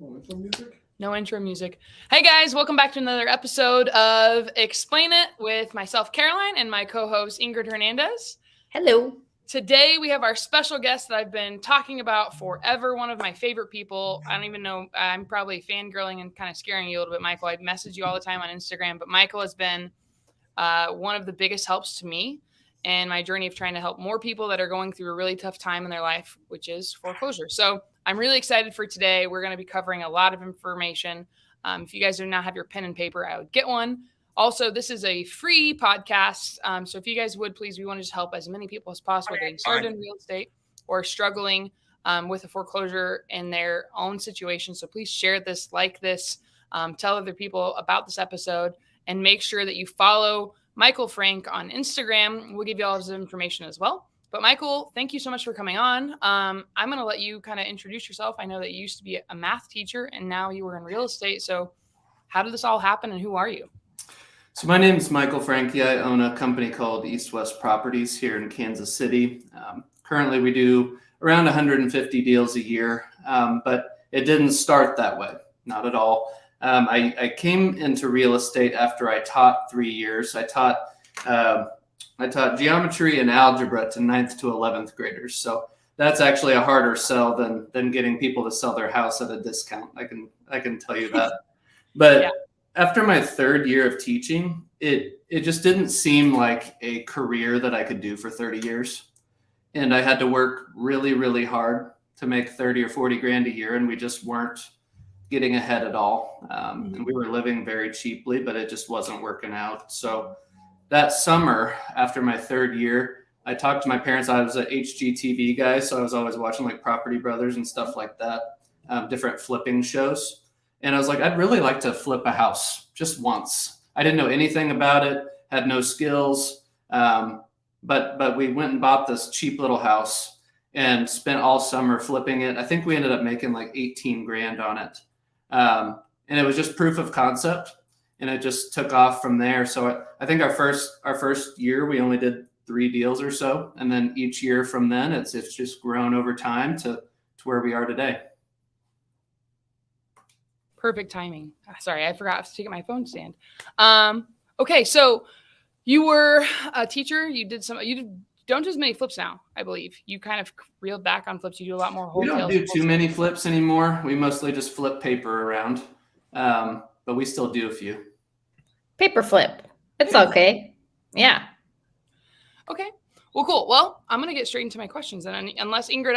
No intro music? No intro music. Hey guys, welcome back to another episode of Explain It with myself, Caroline, and my co-host, Ingryd Hernandez. Hello. Today we have our special guest that I've been talking about forever, one of my favorite people. I don't even know, I'm probably fangirling and kind of scaring you a little bit, Michael. I message you all the time on Instagram, but Michael has been one of the biggest helps to me in my journey of trying to help more people that are going through a really tough time in their life, which is foreclosure. So I'm really excited for today. We're going to be covering a lot of information. If you guys do not have your pen and paper, I would get one. Also, this is a free podcast. So if you guys would, please, we want to just help as many people as possible getting started in real estate or struggling with a foreclosure in their own situation. So please share this, like this, tell other people about this episode, and make sure that you follow Michael Franke on Instagram. We'll give you all this information as well. But Michael, thank you so much for coming on. I'm going to let you kind of introduce yourself. I know that you used to be a math teacher and now you were in real estate. So how did this all happen and who are you? So my name is Michael Franke. I own a company called East West Properties here in Kansas City. Currently, we do around 150 deals a year, but it didn't start that way, not at all. I came into real estate after I taught 3 years. I taught geometry and algebra to 9th to 11th graders. So that's actually a harder sell than getting people to sell their house at a discount. I can tell you that. But yeah. After my 3rd year of teaching, it just didn't seem like a career that I could do for 30 years. And I had to work really, really hard to make 30 or 40 grand a year. And we just weren't getting ahead at all. And we were living very cheaply, but it just wasn't working out. So that summer, after my 3rd year, I talked to my parents. I was an HGTV guy, so I was always watching like Property Brothers and stuff like that, different flipping shows. And I was like, I'd really like to flip a house just once. I didn't know anything about it, had no skills, but we went and bought this cheap little house and spent all summer flipping it. I think we ended up making like 18 grand on it. And it was just proof of concept. And it just took off from there. So I think our first year, we only did 3 deals or so. And then each year from then, it's just grown over time to where we are today. Perfect timing. Sorry, I forgot to take my phone stand. Okay, so you were a teacher. You don't do as many flips now, I believe. You kind of reeled back on flips. You do a lot more wholesale. We don't do too many flips anymore. We mostly just flip paper around. But we still do a few. Paper flip. It's okay. Yeah. Okay. Well, cool. Well, I'm going to get straight into my questions. And unless Ingryd,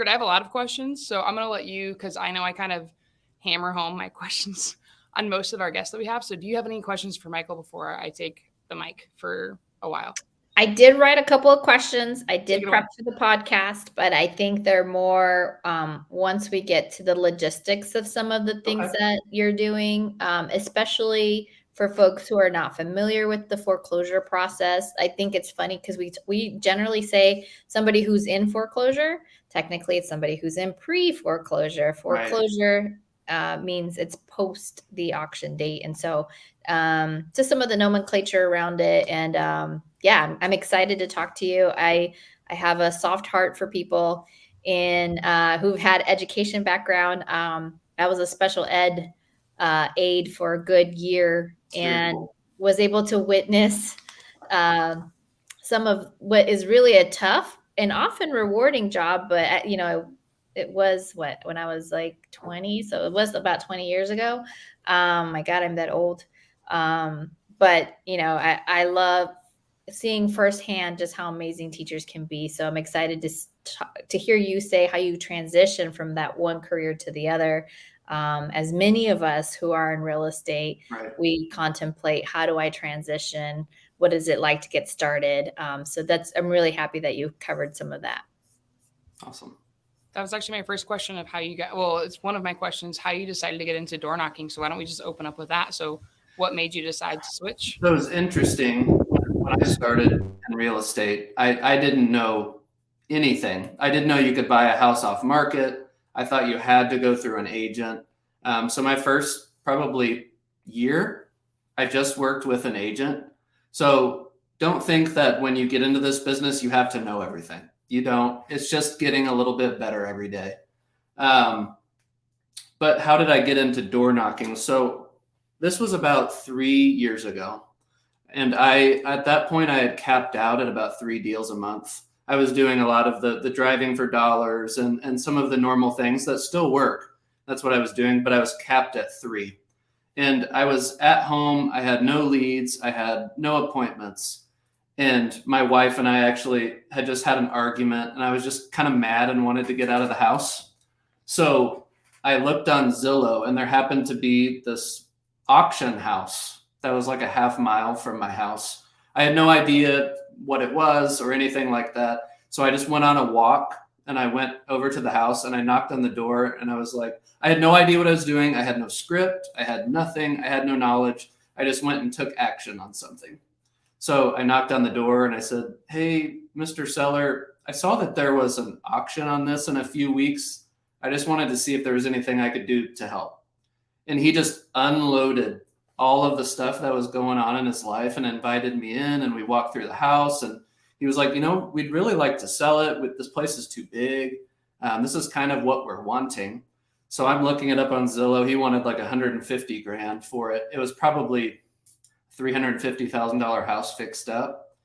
I have a lot of questions. So I'm going to let you, because I know I kind of hammer home my questions on most of our guests that we have. So do you have any questions for Michael before I take the mic for a while? I did write a couple of questions. I did prep for the podcast, but I think they're more once we get to the logistics of some of the things that you're doing, especially for folks who are not familiar with the foreclosure process. I think it's funny because we generally say somebody who's in foreclosure. Technically, it's somebody who's in pre-foreclosure. Foreclosure means it's post the auction date. And so just some of the nomenclature around it. And yeah, I'm excited to talk to you. I have a soft heart for people who've had education background. I was a special ed aide for a good year and was able to witness some of what is really a tough and often rewarding job. But, it was when I was like 20. So it was about 20 years ago. My God, I'm that old. But, I love seeing firsthand just how amazing teachers can be. So I'm excited to hear you say how you transition from that one career to the other. As many of us who are in real estate, we contemplate, how do I transition? What is it like to get started? So I'm really happy that you covered some of that. Awesome. That was actually my first question of it's one of my questions, how you decided to get into door knocking. So why don't we just open up with that? So what made you decide to switch? So it was interesting. When I started in real estate, I didn't know anything. I didn't know you could buy a house off market. I thought you had to go through an agent. So my first probably year, I just worked with an agent. So don't think that when you get into this business, you have to know everything. You don't. It's just getting a little bit better every day. But how did I get into door knocking? So this was about 3 years ago. And at that point, I had capped out at about 3 deals a month. I was doing a lot of the driving for dollars and some of the normal things that still work. That's what I was doing, but I was capped at 3. And I was at home. I had no leads. I had no appointments. And my wife and I actually had just had an argument, and I was just kind of mad and wanted to get out of the house. So I looked on Zillow, and there happened to be this auction house that was like a half mile from my house. I had no idea what it was or anything like that. So I just went on a walk, and I went over to the house, and I knocked on the door, and I was like, I had no idea what I was doing. I had no script. I had nothing. I had no knowledge. I just went and took action on something. So I knocked on the door and I said, hey, Mr. Seller, I saw that there was an auction on this in a few weeks. I just wanted to see if there was anything I could do to help. And he just unloaded all of the stuff that was going on in his life and invited me in, and we walked through the house, and he was like, we'd really like to sell it. This place is too big. This is kind of what we're wanting. So I'm looking it up on Zillow. He wanted like $150,000 for it. It was probably $350,000 house fixed up.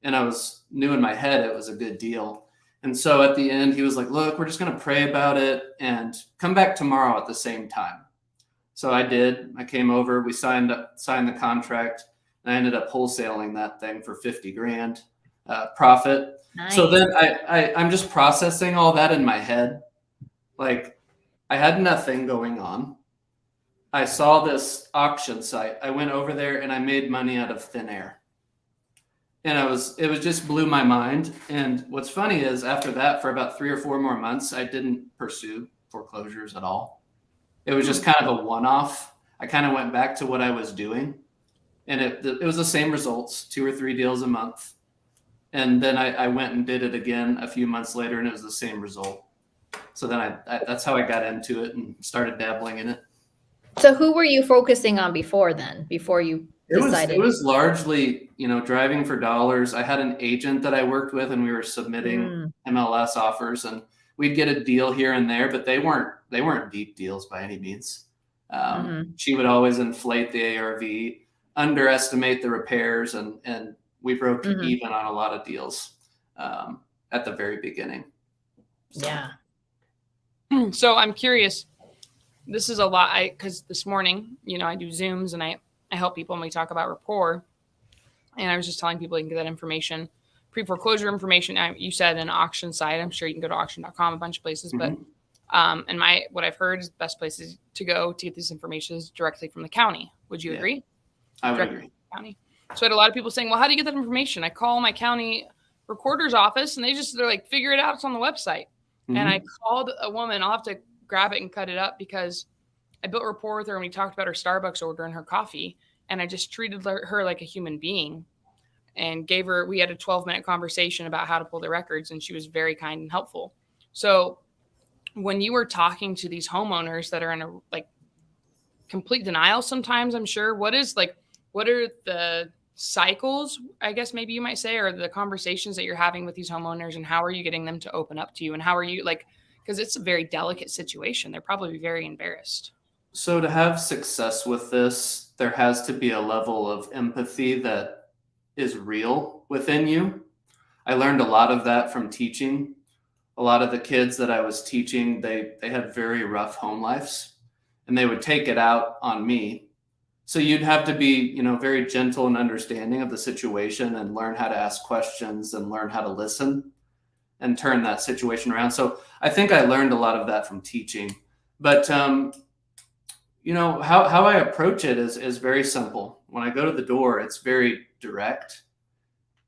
And I knew in my head it was a good deal. And so at the end, he was like, look, we're just going to pray about it and come back tomorrow at the same time. So I did. I came over, we signed the contract, and I ended up wholesaling that thing for $50,000 profit. Nice. So then I'm just processing all that in my head. Like, I had nothing going on. I saw this auction site. I went over there and I made money out of thin air. And it was just blew my mind. And what's funny is after that, for about 3 or 4 more months, I didn't pursue foreclosures at all. It was just kind of a one-off. I kind of went back to what I was doing, and it was the same results, 2 or 3 deals a month. And then I went and did it again a few months later, and it was the same result. So then that's how I got into it and started dabbling in it. So who were you focusing on before you decided? It was largely, driving for dollars. I had an agent that I worked with, and we were submitting MLS offers, and we'd get a deal here and there, but they weren't deep deals by any means. She would always inflate the ARV, underestimate the repairs, and we broke even on a lot of deals at the very beginning. So. Yeah. So I'm curious. This is a lot because this morning, I do Zooms and I help people and we talk about rapport. And I was just telling people you can get that information, pre-foreclosure information. You said an auction site. I'm sure you can go to auction.com, a bunch of places. But what I've heard is the best places to go to get this information is directly from the county. Would you agree? I would agree. County. So I had a lot of people saying, well, how do you get that information? I call my county recorder's office and they're like, figure it out. It's on the website. And I called a woman. I'll have to grab it and cut it up because I built rapport with her and we talked about her Starbucks order and her coffee. And I just treated her like a human being and we had a 12-minute conversation about how to pull the records. And she was very kind and helpful. So when you were talking to these homeowners that are in a complete denial sometimes, I'm sure, what are the cycles, I guess maybe you might say, or the conversations that you're having with these homeowners, and how are you getting them to open up to you? And how are you because it's a very delicate situation. They're probably very embarrassed. So to have success with this, there has to be a level of empathy that is real within you. I learned a lot of that from teaching. A lot of the kids that I was teaching, they had very rough home lives, and they would take it out on me. So you'd have to be, very gentle and understanding of the situation and learn how to ask questions and learn how to listen and turn that situation around. So I think I learned a lot of that from teaching. But, how I approach it is very simple. When I go to the door, it's very direct.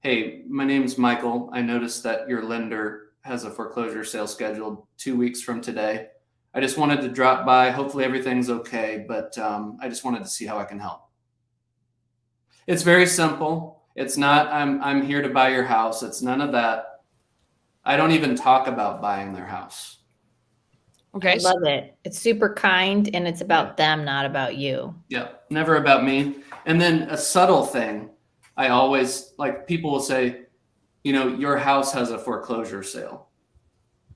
Hey, my name's Michael. I noticed that your lender has a foreclosure sale scheduled 2 weeks from today. I just wanted to drop by. Hopefully everything's okay, but I just wanted to see how I can help. It's very simple. It's not, I'm here to buy your house. It's none of that. I don't even talk about buying their house. Okay. I love it. It's super kind and it's about them, not about you. Yeah. Never about me. And then a subtle thing. I always people will say, your house has a foreclosure sale.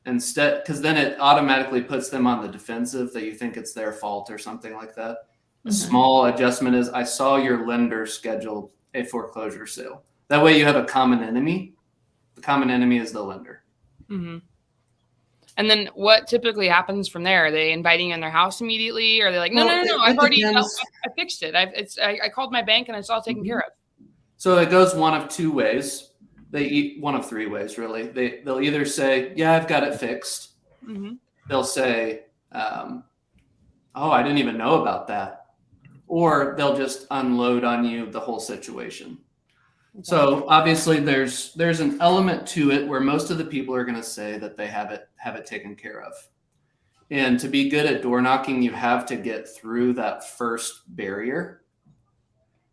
instead, because then it automatically puts them on the defensive that you think it's their fault or something like that. A small adjustment is, I saw your lender scheduled a foreclosure sale. That way you have a common enemy. The common enemy is the lender. Mm-hmm. And then what typically happens from there? Are they inviting you in their house immediately? Or are they like, no, I've already, I fixed it. I called my bank and it's all taken care of. So it goes one of two ways. One of three ways, really. They'll either say, yeah, I've got it fixed. Mm-hmm. They'll say, oh, I didn't even know about that. Or they'll just unload on you the whole situation. Okay. So obviously there's an element to it where most of the people are going to say that they have it taken care of. And to be good at door knocking, you have to get through that first barrier.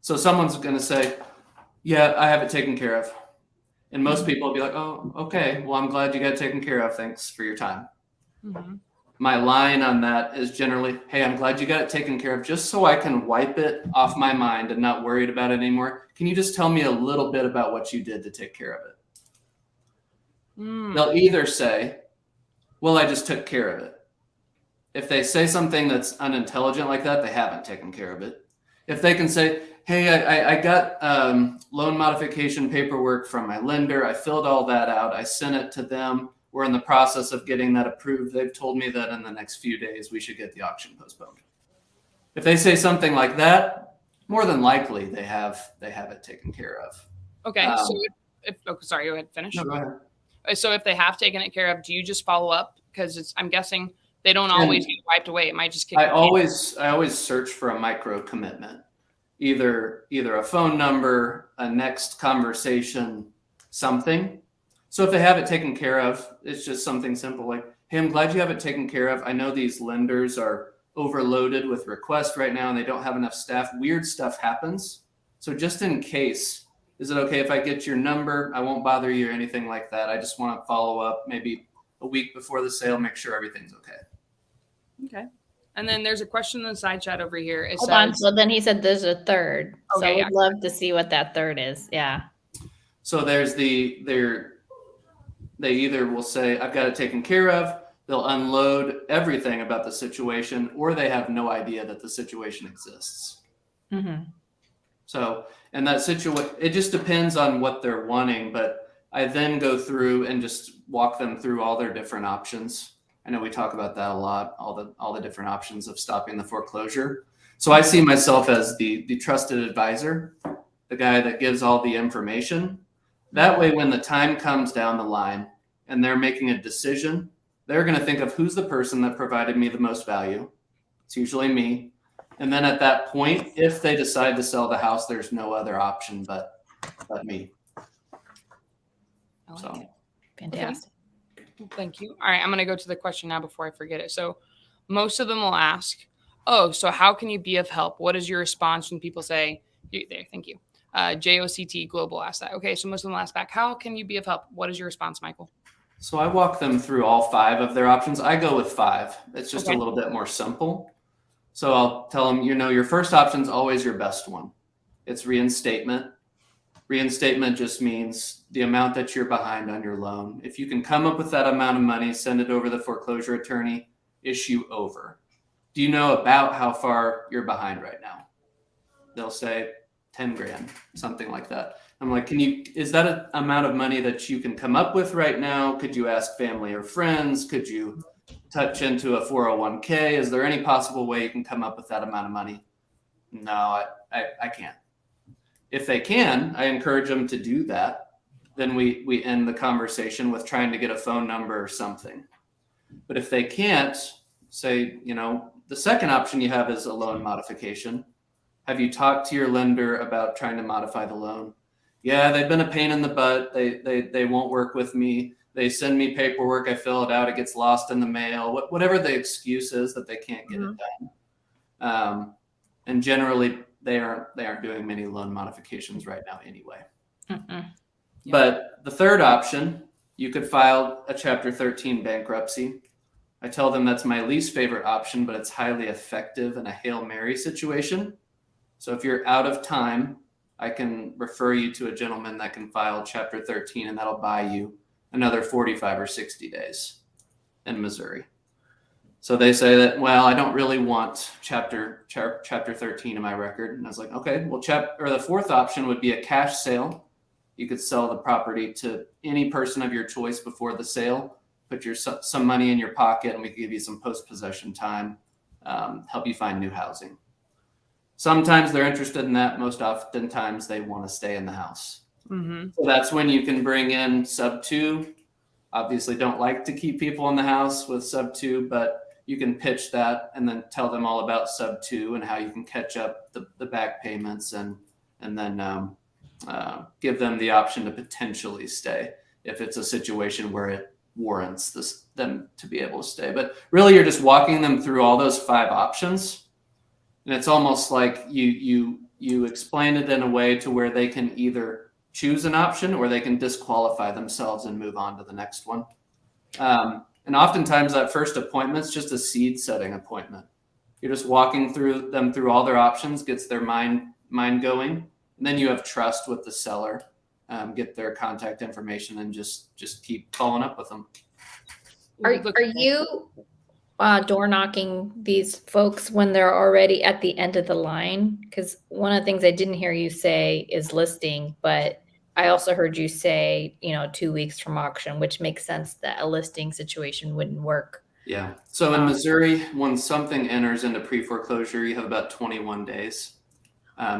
So someone's going to say, yeah, I have it taken care of. And most people will be like, oh, okay, well, I'm glad you got it taken care of. Thanks for your time. Mm-hmm. My line on that is generally, hey, I'm glad you got it taken care of, just so I can wipe it off my mind and not worried about it anymore. Can you just tell me a little bit about what you did to take care of it? They'll either say, well, I just took care of it. If they say something that's unintelligent like that, they haven't taken care of it. If they can say, hey, I got loan modification paperwork from my lender. I filled all that out. I sent it to them. We're in the process of getting that approved. They've told me that in the next few days, we should get the auction postponed. If they say something like that, more than likely they have it taken care of. Okay. Sorry, go ahead, finish. No, go ahead. So if they have taken it care of, do you just follow up? Because I'm guessing they don't always get wiped away. It might just kick. I always search for a micro commitment. Either a phone number, a next conversation, something. So if they have it taken care of, it's just something simple like, hey, I'm glad you have it taken care of. I know these lenders are overloaded with requests right now and they don't have enough staff. Weird stuff happens. So just in case, is it okay if I get your number? I won't bother you or anything like that. I just want to follow up maybe a week before the sale, make sure everything's okay. Okay. And then there's a question in the side chat over here. Hold on. So then he said there's a third. Okay, so we'd love to see what that third is. Yeah. So there's they either will say, I've got it taken care of. They'll unload everything about the situation, or they have no idea that the situation exists. Mm-hmm. So, and that situation, it just depends on what they're wanting. But I then go through and just walk them through all their different options. I know we talk about that a lot, all the different options of stopping the foreclosure. So I see myself as the trusted advisor, the guy that gives all the information. That way, when the time comes down the line and they're making a decision, they're going to think of who's the person that provided me the most value. It's usually me. And then at that point, if they decide to sell the house, there's no other option but me. I like it. Fantastic. Thank you. All right, I'm going to go to the question now before I forget it. So most of them will ask, oh, so how can you be of help? What is your response when people say, there, thank you. JOCT Global asked that. Okay, so most of them will ask back, how can you be of help? What is your response, Michael? So I walk them through all 5 of their options. I go with 5. It's just a little bit more simple. So I'll tell them, your first option is always your best one. It's reinstatement. Reinstatement just means the amount that you're behind on your loan. If you can come up with that amount of money, send it over to the foreclosure attorney, issue over. Do you know about how far you're behind right now? They'll say 10 grand, something like that. I'm like, is that an amount of money that you can come up with right now? Could you ask family or friends? Could you touch into a 401k? Is there any possible way you can come up with that amount of money? No, I can't. If they can, I encourage them to do that. Then we end the conversation with trying to get a phone number or something. But if they can't, say, the second option you have is a loan modification. Have you talked to your lender about trying to modify the loan? Yeah, they've been a pain in the butt. They won't work with me. They send me paperwork. I fill it out. It gets lost in the mail. Whatever the excuse is that they can't get it done. And generally, they aren't doing many loan modifications right now anyway. Yeah. But the third option, you could file a Chapter 13 bankruptcy. I tell them that's my least favorite option, but it's highly effective in a Hail Mary situation. So if you're out of time, I can refer you to a gentleman that can file Chapter 13, and that'll buy you another 45 or 60 days. in Missouri. So they say that, well, I don't really want chapter 13 in my record. And I was like, okay, well, the fourth option would be a cash sale. You could sell the property to any person of your choice before the sale, put some money in your pocket, and we could give you some post-possession time, help you find new housing. Sometimes they're interested in that. Most oftentimes they want to stay in the house. Mm-hmm. So that's when you can bring in SubTo. Obviously don't like to keep people in the house with SubTo, but you can pitch that and then tell them all about SubTo and how you can catch up the back payments and then give them the option to potentially stay if it's a situation where it warrants them to be able to stay. But really, you're just walking them through all those 5 options, and it's almost like you explain it in a way to where they can either choose an option or they can disqualify themselves and move on to the next one. And oftentimes that first appointment is just a seed setting appointment. You're just walking them through all their options, gets their mind going. And then you have trust with the seller, get their contact information, and just keep following up with them. Are you door knocking these folks when they're already at the end of the line? Because one of the things I didn't hear you say is listing, but I also heard you say, 2 weeks from auction, which makes sense that a listing situation wouldn't work. Yeah. So in Missouri, when something enters into pre-foreclosure, you have about 21 days.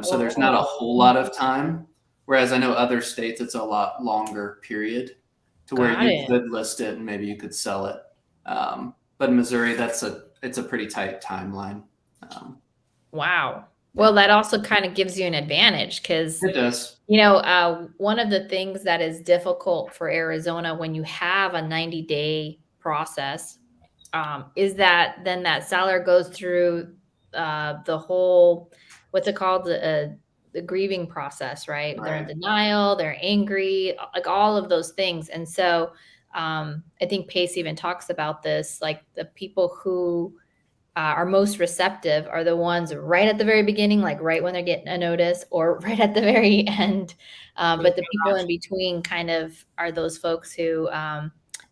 So there's not a whole lot of time. Whereas I know other states, it's a lot longer period to where you could list it and maybe you could sell it. But in Missouri, it's a pretty tight timeline. Wow. Well, that also kind of gives you an advantage because it does. One of the things that is difficult for Arizona when you have a 90-day process is that then that seller goes through the whole, what's it called? The grieving process, right? They're in denial, they're angry, like all of those things. And so I think Pace even talks about this, like the people who are most receptive are the ones right at the very beginning, like right when they're getting a notice, or right at the very end. But the people in between kind of are those folks who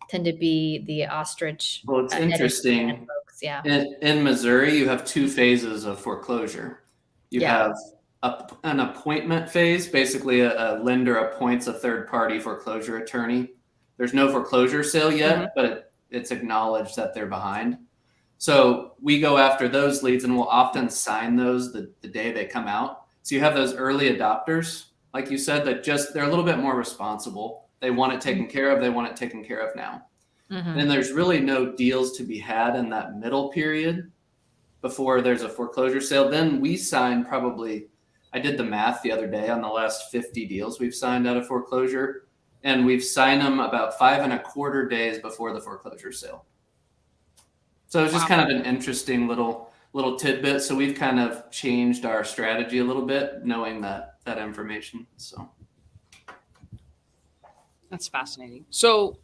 tend to be the ostrich. Well, it's interesting. Folks. Yeah. In Missouri, you have 2 phases of foreclosure. You have an appointment phase. Basically, a lender appoints a third-party foreclosure attorney. There's no foreclosure sale yet, but it's acknowledged that they're behind. So we go after those leads, and we'll often sign those the day they come out. So you have those early adopters, like you said, that they're a little bit more responsible. They want it taken care of. They want it taken care of now. And there's really no deals to be had in that middle period before there's a foreclosure sale. Then we sign I did the math the other day on the last 50 deals we've signed out of foreclosure, and we've signed them about 5.25 days before the foreclosure sale. So it's just kind of an interesting little tidbit. So we've kind of changed our strategy a little bit, knowing that information. So that's fascinating. So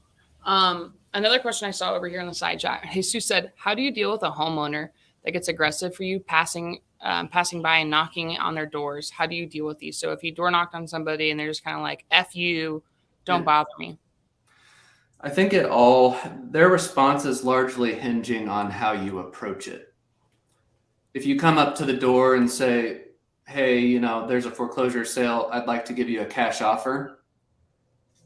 another question I saw over here on the side chat, Jesus said, how do you deal with a homeowner that gets aggressive for you passing by and knocking on their doors? How do you deal with these? So if you door knocked on somebody and they're just kind of like, F you, don't bother me. I think their response is largely hinging on how you approach it. If you come up to the door and say, hey, there's a foreclosure sale, I'd like to give you a cash offer.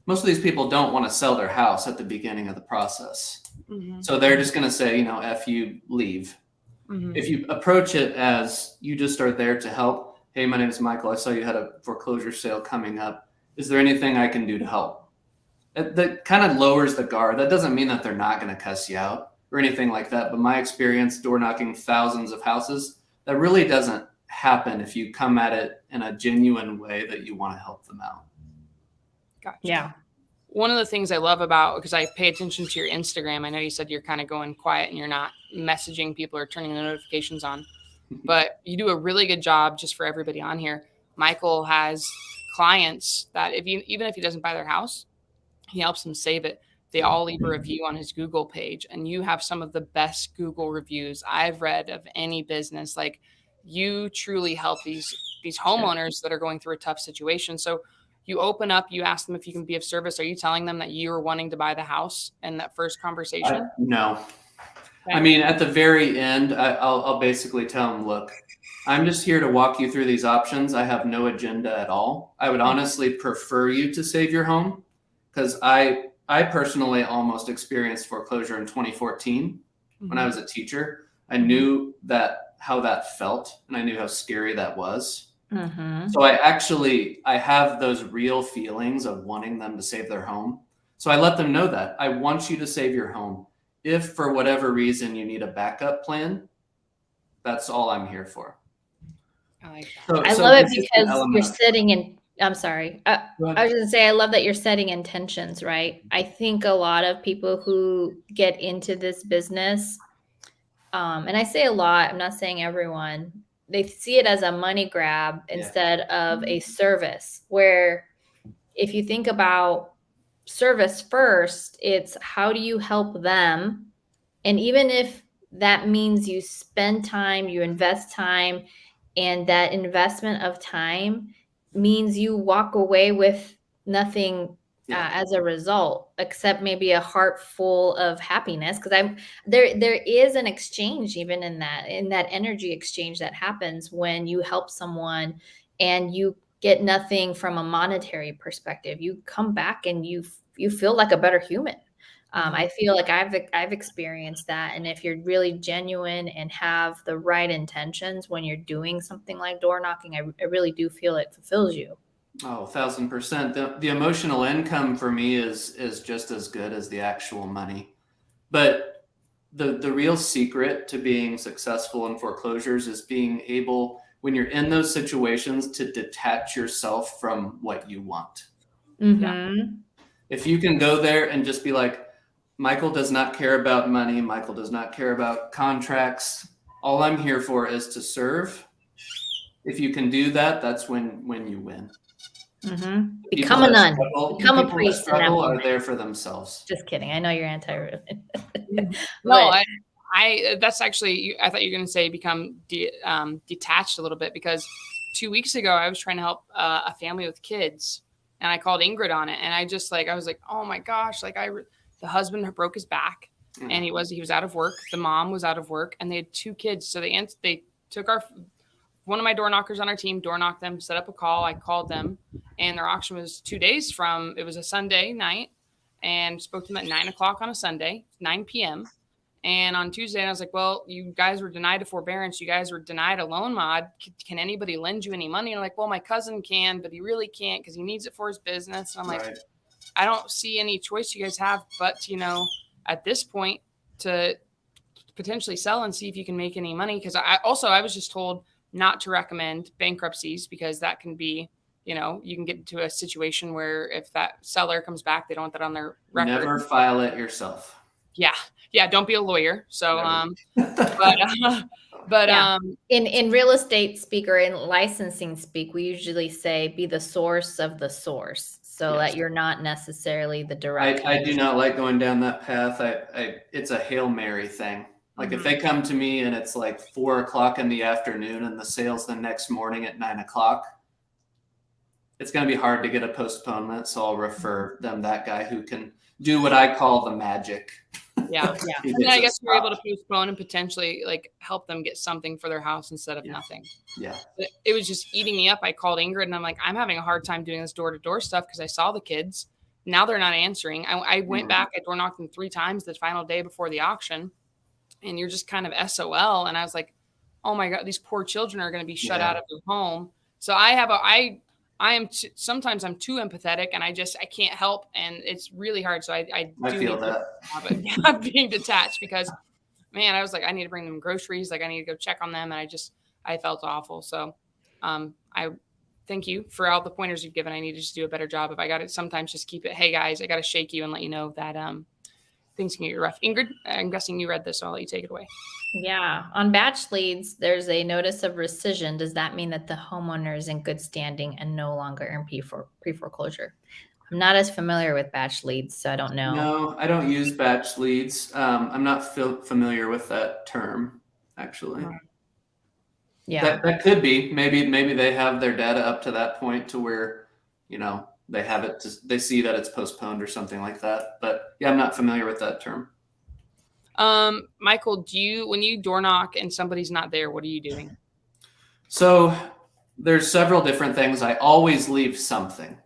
Most of these people don't want to sell their house at the beginning of the process. So they're just going to say, F you, leave. If you approach it as you just are there to help, hey, my name is Michael. I saw you had a foreclosure sale coming up. Is there anything I can do to help? That kind of lowers the guard. That doesn't mean that they're not going to cuss you out or anything like that. But my experience door knocking thousands of houses, that really doesn't happen if you come at it in a genuine way that you want to help them out. Gotcha. Yeah. One of the things I love about, because I pay attention to your Instagram, I know you said you're kind of going quiet and you're not messaging people or turning the notifications on, but you do a really good job just for everybody on here. Michael has clients that even if he doesn't buy their house, he helps them save it. They all leave a review on his Google page, and you have some of the best Google reviews I've read of any business. Like, you truly help these homeowners that are going through a tough situation. So you open up, you ask them if you can be of service. Are you telling them that you are wanting to buy the house in that first conversation? No. Okay. I mean, at the very end, I'll basically tell them, look, I'm just here to walk you through these options. I have no agenda at all. I would honestly prefer you to save your home, because I personally almost experienced foreclosure in 2014 when I was a teacher. I knew how that felt, and I knew how scary that was. So I have those real feelings of wanting them to save their home. So I let them know that I want you to save your home. If for whatever reason you need a backup plan, that's all I'm here for. I like that. I love it because you're sitting in, I'm sorry. I was going to say, I love that you're setting intentions, right? I think a lot of people who get into this business, and I say a lot, I'm not saying everyone, they see it as a money grab instead of a service, where if you think about service first, it's how do you help them? And even if that means you spend time, you invest time, and that investment of time means you walk away with nothing as a result, except maybe a heart full of happiness. Because there is an exchange even in that energy exchange that happens when you help someone and you get nothing from a monetary perspective. You come back and you feel like a better human. I feel like I've experienced that. And if you're really genuine and have the right intentions when you're doing something like door knocking, I really do feel it fulfills you. Oh, 1,000%. The emotional income for me is just as good as the actual money. But the real secret to being successful in foreclosures is being able, when you're in those situations, to detach yourself from what you want. If you can go there and just be like, Michael does not care about money. Michael does not care about contracts. All I'm here for is to serve. If you can do that, that's when you win. Become a nun. Become a priest. Struggle are there for themselves. Just kidding. I know you're anti-religion. No, I that's actually, I thought you were going to say become detached a little bit, because 2 weeks ago I was trying to help a family with kids, and I called Ingryd on it, and I was like, oh my gosh, like the husband broke his back, and he was out of work. The mom was out of work, and they had 2 kids. So they took one of my door knockers on our team, door knocked them, set up a call. I called them, and their auction was 2 days from, it was a Sunday night, and spoke to them at 9:00 on a Sunday, 9 p.m. And on Tuesday, I was like, well, you guys were denied a forbearance. You guys were denied a loan mod. Can anybody lend you any money? And I'm like, well, my cousin can, but he really can't because he needs it for his business. And I'm like, I don't see any choice you guys have but, at this point, to potentially sell and see if you can make any money. Because I was just told not to recommend bankruptcies, because that can be, you can get into a situation where if that seller comes back, they don't want that on their record. Never file it yourself. Yeah. Don't be a lawyer. So, in real estate speak, or in licensing speak, we usually say be the source of the source, so that you're not necessarily the direct. I do not like going down that path. It's a Hail Mary thing. Like if they come to me and it's like 4:00 in the afternoon and the sale's the next morning at 9:00, it's going to be hard to get a postponement. So I'll refer them that guy who can do what I call the magic. Yeah. And then I guess we're able to postpone and potentially like help them get something for their house instead of nothing. Yeah. But it was just eating me up. I called Ingryd and I'm like, I'm having a hard time doing this door-to-door stuff because I saw the kids. Now they're not answering. I went back, I door knocked them 3 times the final day before the auction, and you're just kind of SOL. And I was like, oh my God, these poor children are going to be shut out of their home. So sometimes I'm too empathetic and I can't help. And it's really hard. So I feel that. I'm being detached because, man, I was like, I need to bring them groceries. Like I need to go check on them. And I felt awful. So I thank you for all the pointers you've given. I need to just do a better job. If I got to sometimes just keep it, hey guys, I got to shake you and let you know that things can get rough. Ingryd, I'm guessing you read this, so I'll let you take it away. Yeah. On batch leads, there's a notice of rescission. Does that mean that the homeowner is in good standing and no longer in pre-foreclosure? I'm not as familiar with batch leads, so I don't know. No, I don't use batch leads. I'm not familiar with that term, actually. Yeah. That could be. Maybe they have their data up to that point to where, they have it, they see that it's postponed or something like that. But yeah, I'm not familiar with that term. Michael, when you door knock and somebody's not there, what are you doing? So there's several different things. I always leave something.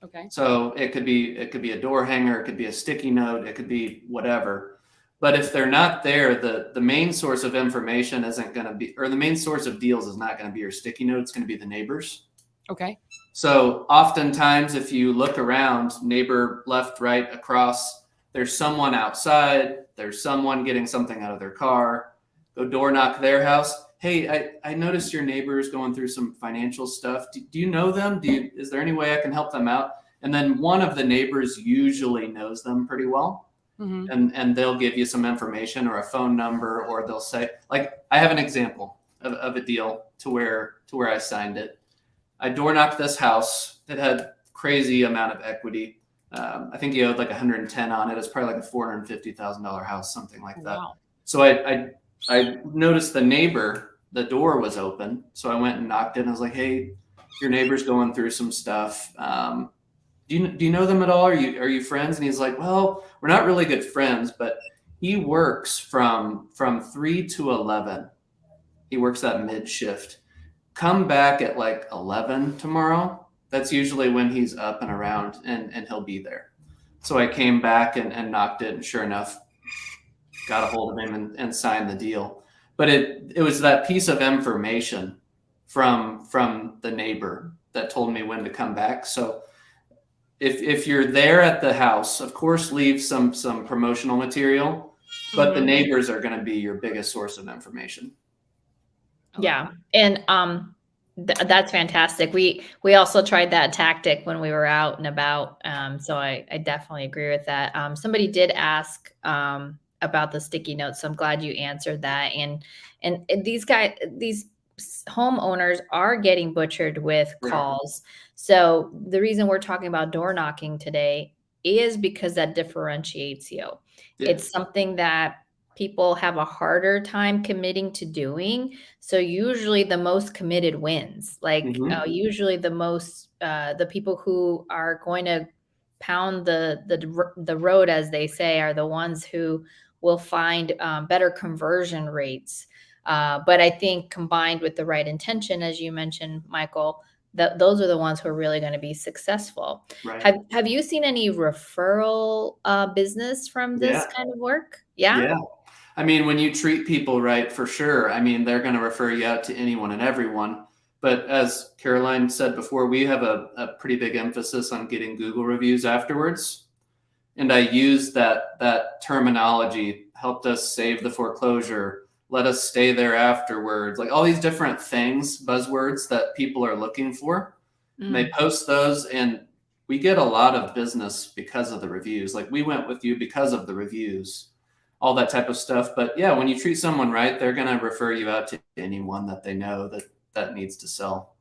Okay. So it could be a door hanger, it could be a sticky note, it could be whatever. But if they're not there, the main source of information isn't going to be, or the main source of deals is not going to be your sticky note. It's going to be the neighbors. Okay. So oftentimes, if you look around, neighbor left, right, across, there's someone outside, there's someone getting something out of their car. Go door knock their house. Hey, I noticed your neighbor's going through some financial stuff. Do you know them? Is there any way I can help them out? And then one of the neighbors usually knows them pretty well. Mm-hmm. And they'll give you some information or a phone number, or they'll say, like, I have an example of a deal to where I signed it. I door knocked this house. It had crazy amount of equity. I think he owed like 110 on it. It's probably like a $450,000 house, something like that. Wow. So I noticed the neighbor, the door was open. So I went and knocked it and I was like, hey, your neighbor's going through some stuff. Do you know them at all? Are you friends? And he's like, well, we're not really good friends, but he works from 3 to 11. He works that mid shift. Come back at like 11 tomorrow. That's usually when he's up and around, and he'll be there. So I came back and knocked it, and sure enough, got a hold of him and signed the deal. But it was that piece of information from the neighbor that told me when to come back. So if you're there at the house, of course, leave some promotional material, but mm-hmm. the neighbors are going to be your biggest source of information. Yeah. And that's fantastic. We also tried that tactic when we were out and about. So I definitely agree with that. Somebody did ask about the sticky notes. So I'm glad you answered that. And these homeowners are getting butchered with calls. So the reason we're talking about door knocking today is because that differentiates you. Yeah. It's something that people have a harder time committing to doing. So usually the most committed wins. Like mm-hmm. Usually the most, the people who are going to pound the road, as they say, are the ones who will find better conversion rates. But I think combined with the right intention, as you mentioned, Michael, those are the ones who are really going to be successful. Right. Have you seen any referral business from this kind of work? Yeah. I mean, when you treat people right, for sure. I mean, they're going to refer you out to anyone and everyone. But as Caroline said before, we have a pretty big emphasis on getting Google reviews afterwards. And I use that terminology, helped us save the foreclosure, let us stay there afterwards, like all these different things, buzzwords that people are looking for. Mm. And they post those, and we get a lot of business because of the reviews. Like, we went with you because of the reviews, all that type of stuff. But yeah, when you treat someone right, they're going to refer you out to anyone that they know that needs to sell.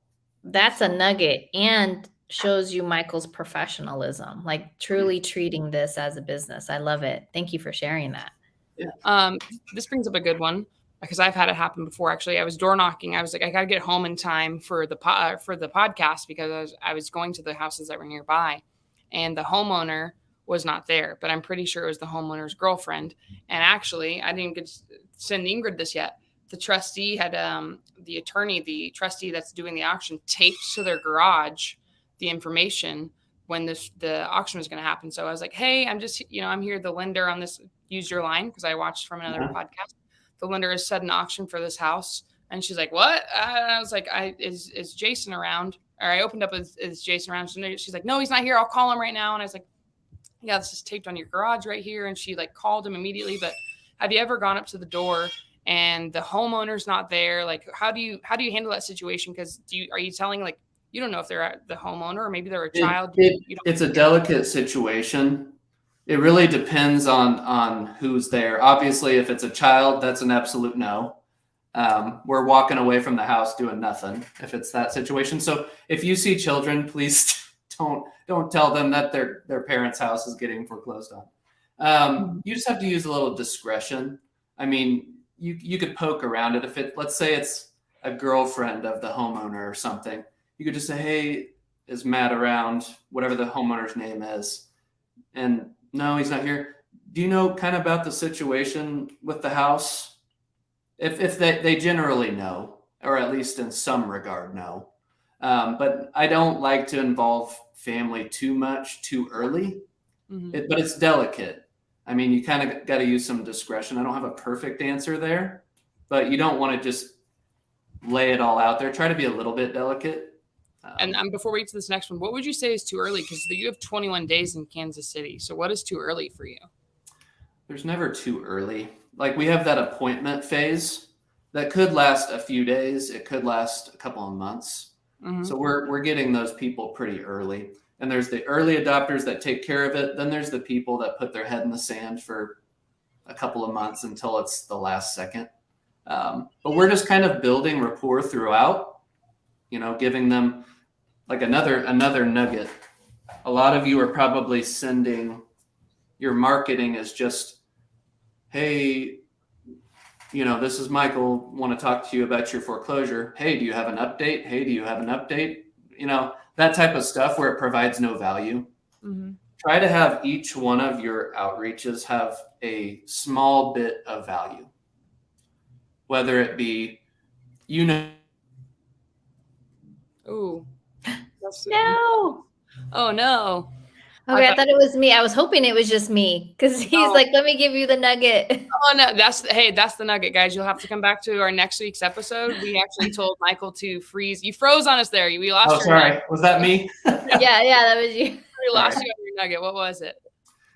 That's a nugget, and shows you Michael's professionalism, like truly treating this as a business. I love it. Thank you for sharing that. Yeah. This brings up a good one, because I've had it happen before. Actually, I was door knocking. I was like, I got to get home in time for the podcast, because I was going to the houses that were nearby, and the homeowner was not there, but I'm pretty sure it was the homeowner's girlfriend. And actually, I didn't get to send Ingryd this yet. The trustee had the trustee that's doing the auction, taped to their garage the information when the auction was going to happen. So I was like, hey, I'm here, the lender on this, use your line, because I watched from another podcast. The lender has set an auction for this house. And she's like, what? And I was like, is Jason around? Or I opened up, is Jason around? She's like, no, he's not here. I'll call him right now. And I was like, yeah, this is taped on your garage right here. And she like called him immediately. But have you ever gone up to the door and the homeowner's not there? Like, how do you handle that situation? Because are you telling, like, you don't know if they're the homeowner, or maybe they're a child? It's a delicate situation. It really depends on who's there. Obviously, if it's a child, that's an absolute no. We're walking away from the house doing nothing if it's that situation. So if you see children, please don't tell them that their parents' house is getting foreclosed on. You just have to use a little discretion. I mean, you could poke around it. Let's say it's a girlfriend of the homeowner or something, you could just say, hey, is mad around, whatever the homeowner's name is. And no, he's not here. Do you know kind of about the situation with the house? If they generally know, or at least in some regard know. But I don't like to involve family too much too early, but it's delicate. I mean, you kind of got to use some discretion. I don't have a perfect answer there, but you don't want to just lay it all out there. Try to be a little bit delicate. And before we get to this next one, what would you say is too early? Because you have 21 days in Kansas City. So what is too early for you? There's never too early. Like we have that appointment phase that could last a few days. It could last a couple of months. So we're getting those people pretty early. And there's the early adopters that take care of it. Then there's the people that put their head in the sand for a couple of months until it's the last second. But we're just kind of building rapport throughout, giving them like another nugget. A lot of you are probably sending your marketing as just, hey, this is Michael, want to talk to you about your foreclosure. Hey, do you have an update? Hey, do you have an update? That type of stuff where it provides no value. Try to have each one of your outreaches have a small bit of value, whether it be, Ooh. No. Oh, no. Okay, I thought it was me. I was hoping it was just me because he's like, let me give you the nugget. Oh, no. That's the nugget, guys. You'll have to come back to our next week's episode. We actually told Michael to freeze. You froze on us there. We lost your sorry. nugget. Was that me? Yeah, that was you. We lost you on your nugget. What was it?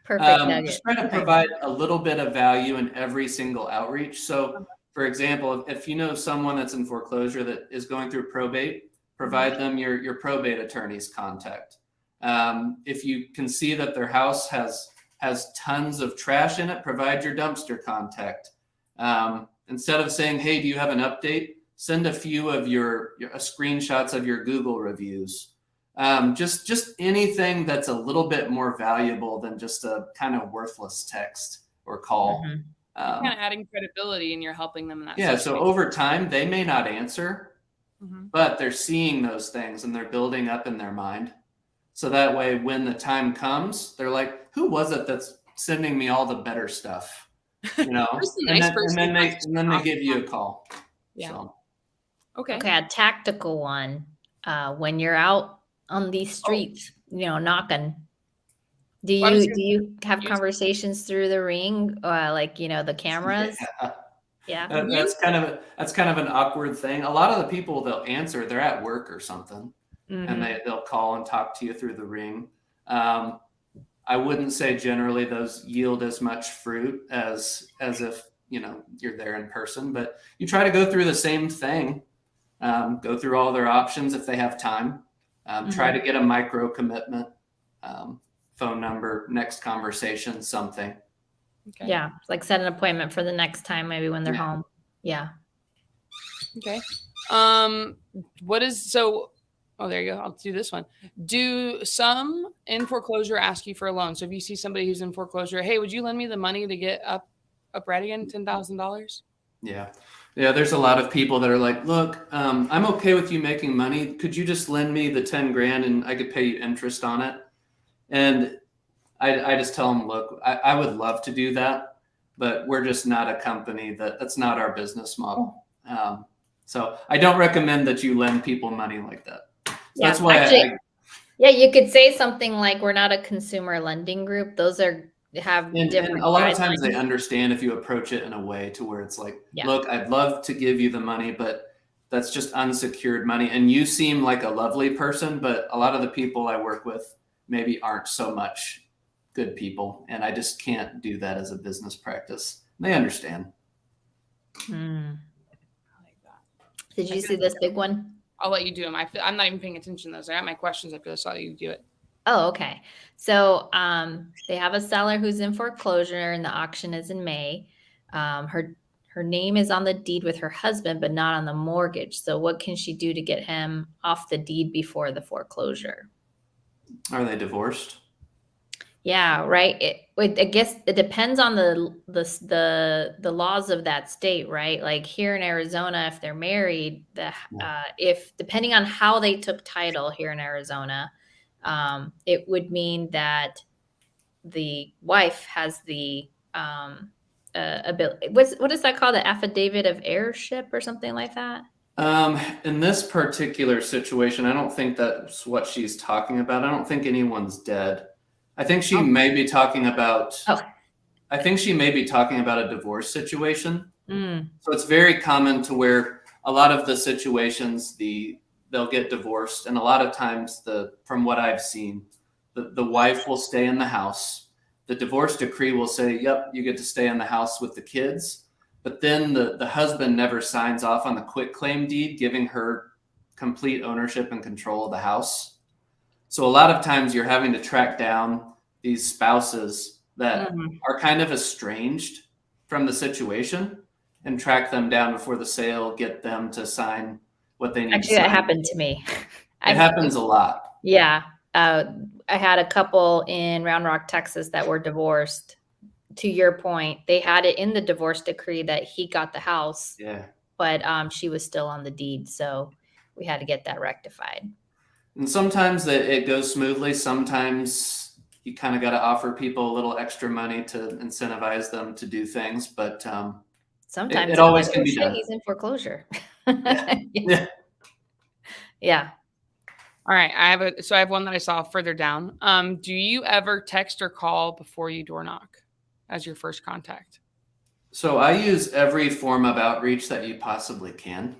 Perfect nugget. Just trying to provide a little bit of value in every single outreach. So, for example, if you know someone that's in foreclosure that is going through probate, provide them your probate attorney's contact. If you can see that their house has tons of trash in it, provide your dumpster contact. Instead of saying, hey, do you have an update? Send a few of your screenshots of your Google reviews. Just anything that's a little bit more valuable than just a kind of worthless text or call. Kind of adding credibility, and you're helping them in that. Yeah. So over time, they may not answer, but they're seeing those things and they're building up in their mind. So that way, when the time comes, they're like, who was it that's sending me all the better stuff? And then they give you a call. Yeah. So. Okay. A tactical one. When you're out on these streets, knocking, do you have conversations through the ring, the cameras? Yeah. That's kind of an awkward thing. A lot of the people they'll answer, they're at work or something. And they'll call and talk to you through the ring. I wouldn't say generally those yield as much fruit as if you're there in person, but you try to go through the same thing. Go through all their options if they have time. Try to get a micro commitment, phone number, next conversation, something. Okay. Yeah, like set an appointment for the next time, maybe when they're home. Yeah. Okay. Oh, there you go. I'll do this one. Do some in foreclosure ask you for a loan? So if you see somebody who's in foreclosure, hey, would you lend me the money to get up right again, $10,000? Yeah. There's a lot of people that are like, look, I'm okay with you making money. Could you just lend me the 10 grand and I could pay you interest on it? And I just tell them, look, I would love to do that, but we're just not a company that's not our business model. So I don't recommend that you lend people money like that. So that's why you could say something like, we're not a consumer lending group. Those have different. And a lot of times they understand if you approach it in a way to where it's like, look, I'd love to give you the money, but that's just unsecured money. And you seem like a lovely person, but a lot of the people I work with maybe aren't so much good people. And I just can't do that as a business practice. They understand. I like that. Did you see this big one? I'll let you do them. I'm not even paying attention to those. I got my questions. I just saw you do it. Oh, okay. So they have a seller who's in foreclosure and the auction is in May. Her name is on the deed with her husband, but not on the mortgage. So what can she do to get him off the deed before the foreclosure? Are they divorced? Yeah, right. I guess it depends on the laws of that state, right? Like here in Arizona, if they're married, if depending on how they took title here in Arizona, it would mean that the wife has the ability. What is that called? The affidavit of heirship or something like that? In this particular situation, I don't think that's what she's talking about. I don't think anyone's dead. I think she may be talking about. I think she may be talking about a divorce situation. So it's very common to where a lot of the situations they'll get divorced, and a lot of times from what I've seen, the wife will stay in the house. The divorce decree will say, "Yep, you get to stay in the house with the kids." But then the husband never signs off on the quitclaim deed, giving her complete ownership and control of the house. So a lot of times you're having to track down these spouses that are kind of estranged from the situation and track them down before the sale, get them to sign what they need to sign. Actually, that happened to me. It happens a lot. Yeah. I had a couple in Round Rock, Texas that were divorced. To your point, they had it in the divorce decree that he got the house. Yeah. But she was still on the deed. So we had to get that rectified. And sometimes it goes smoothly. Sometimes you kind of got to offer people a little extra money to incentivize them to do things. But sometimes it always can be done. He's in foreclosure. Yeah. Yeah. All right. I have one that I saw further down. Do you ever text or call before you door knock as your first contact? So I use every form of outreach that you possibly can.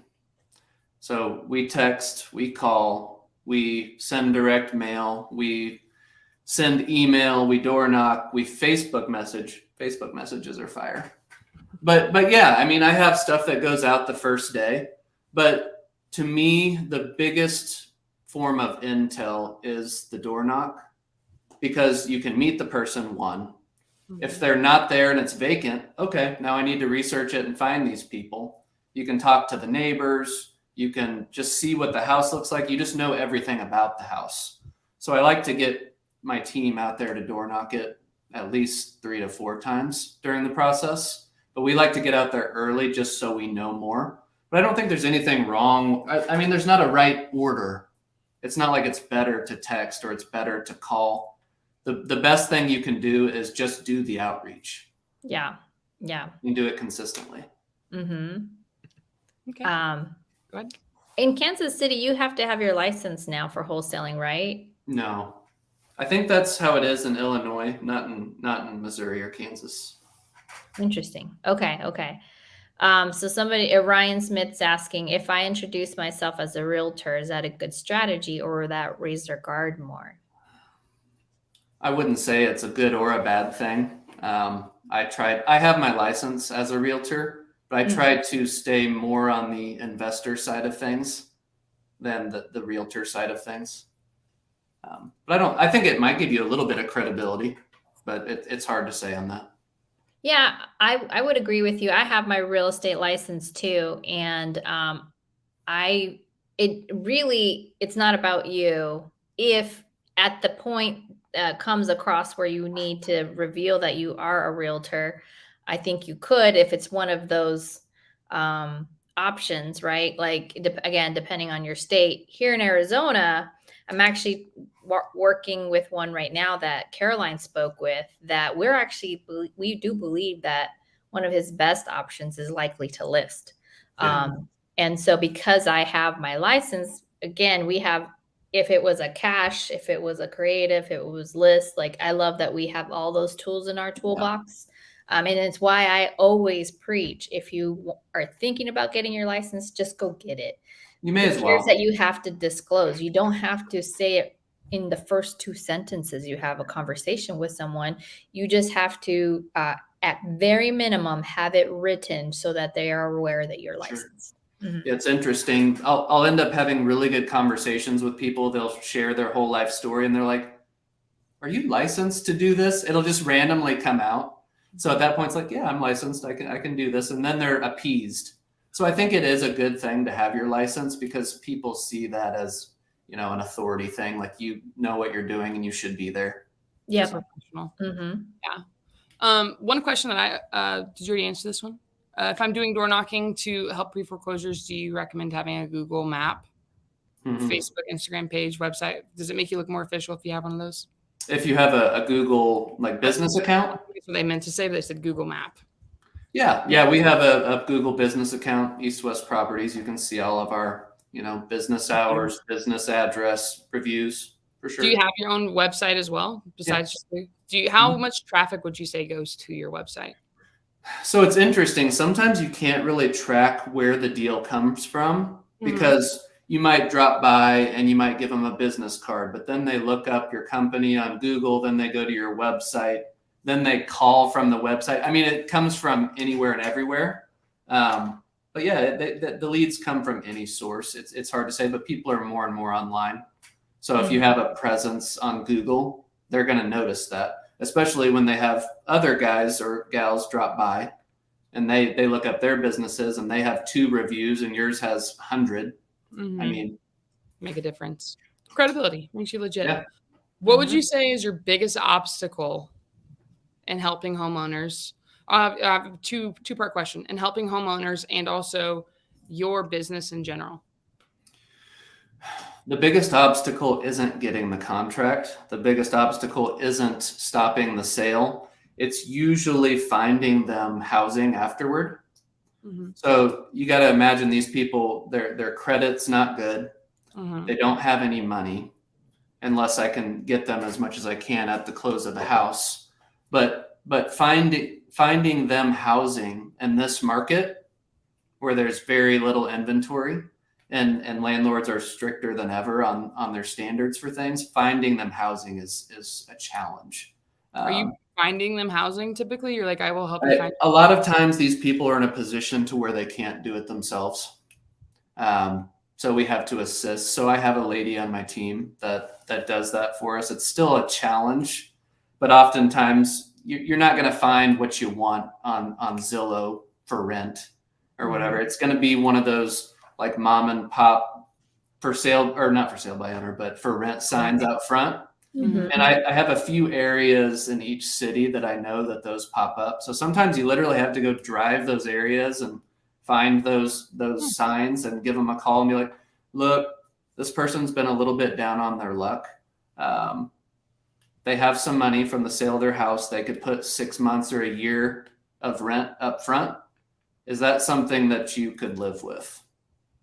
So we text, we call, we send direct mail, we send email, we door knock, we Facebook message. Facebook messages are fire. But yeah, I mean, I have stuff that goes out the first day. But to me, the biggest form of intel is the door knock, because you can meet the person, one. If they're not there and it's vacant, okay, now I need to research it and find these people. You can talk to the neighbors. You can just see what the house looks like. You just know everything about the house. So I like to get my team out there to door knock it at least 3 to 4 times during the process. But we like to get out there early just so we know more. But I don't think there's anything wrong. I mean, there's not a right order. It's not like it's better to text or it's better to call. The best thing you can do is just do the outreach. Yeah. Yeah. And do it consistently. Mm-hmm. Okay. Go ahead. In Kansas City, you have to have your license now for wholesaling, right? No. I think that's how it is in Illinois, not in Missouri or Kansas. Interesting. Okay. So Ryan Smith's asking, if I introduce myself as a realtor, is that a good strategy, or will that raise their guard more? I wouldn't say it's a good or a bad thing. I have my license as a realtor, but I tried to stay more on the investor side of things than the realtor side of things. But I think it might give you a little bit of credibility, but it's hard to say on that. Yeah, I would agree with you. I have my real estate license too. And it's not about you. If at the point comes across where you need to reveal that you are a realtor, I think you could, if it's one of those options, right? Like, again, depending on your state. Here in Arizona, I'm actually working with one right now that Caroline spoke with, that we do believe that one of his best options is likely to list. Yeah. And so because I have my license, again, we have, if it was a cash, if it was a creative, if it was list, like, I love that we have all those tools in our toolbox. And it's why I always preach, if you are thinking about getting your license, just go get it. You may as well. Here's that you have to disclose. You don't have to say it in the first 2 sentences you have a conversation with someone. You just have to, at very minimum, have it written so that they are aware that you're licensed. Mm-hmm. It's interesting. I'll end up having really good conversations with people. They'll share their whole life story and they're like, "Are you licensed to do this?" It'll just randomly come out. So at that point, it's like, "Yeah, I'm licensed. I can do this." And then they're appeased. So I think it is a good thing to have your license, because people see that as, an authority thing. Like, you know what you're doing and you should be there. Yeah. Professional. Mm-hmm. Yeah. One question that did you already answer this one? If I'm doing door knocking to help pre-foreclosures, do you recommend having a Google map, Facebook, Instagram page, website? Does it make you look more official if you have one of those? If you have a Google business account? That's what they meant to say, but they said Google Map. Yeah. We have a Google business account, East West Properties. You can see all of our, business hours, business address reviews for sure. Do you have your own website as well? Besides, how much traffic would you say goes to your website? So it's interesting. Sometimes you can't really track where the deal comes from because you might drop by and you might give them a business card, but then they look up your company on Google, then they go to your website, then they call from the website. I mean, it comes from anywhere and everywhere. But yeah, the leads come from any source. It's hard to say, but people are more and more online. So if you have a presence on Google, they're going to notice that, especially when they have other guys or gals drop by and they look up their businesses and they have 2 reviews and yours has 100. I mean, make a difference. Credibility makes you legit. Yeah. What would you say is your biggest obstacle in helping homeowners? Two-part question: in helping homeowners and also your business in general. The biggest obstacle isn't getting the contract. The biggest obstacle isn't stopping the sale. It's usually finding them housing afterward. So you got to imagine these people, their credit's not good. They don't have any money unless I can get them as much as I can at the close of the house. But finding them housing in this market where there's very little inventory and landlords are stricter than ever on their standards for things, finding them housing is a challenge. Are you finding them housing typically? You're like, I will help you find. A lot of times these people are in a position to where they can't do it themselves. So we have to assist. So I have a lady on my team that does that for us. It's still a challenge, but oftentimes you're not going to find what you want on Zillow for rent or whatever. It's going to be one of those like mom and pop for sale, or not for sale by owner, but for rent signs out front. And I have a few areas in each city that I know that those pop up. So sometimes you literally have to go drive those areas and find those signs and give them a call and be like, look, this person's been a little bit down on their luck. They have some money from the sale of their house. They could put 6 months or a year of rent up front. Is that something that you could live with?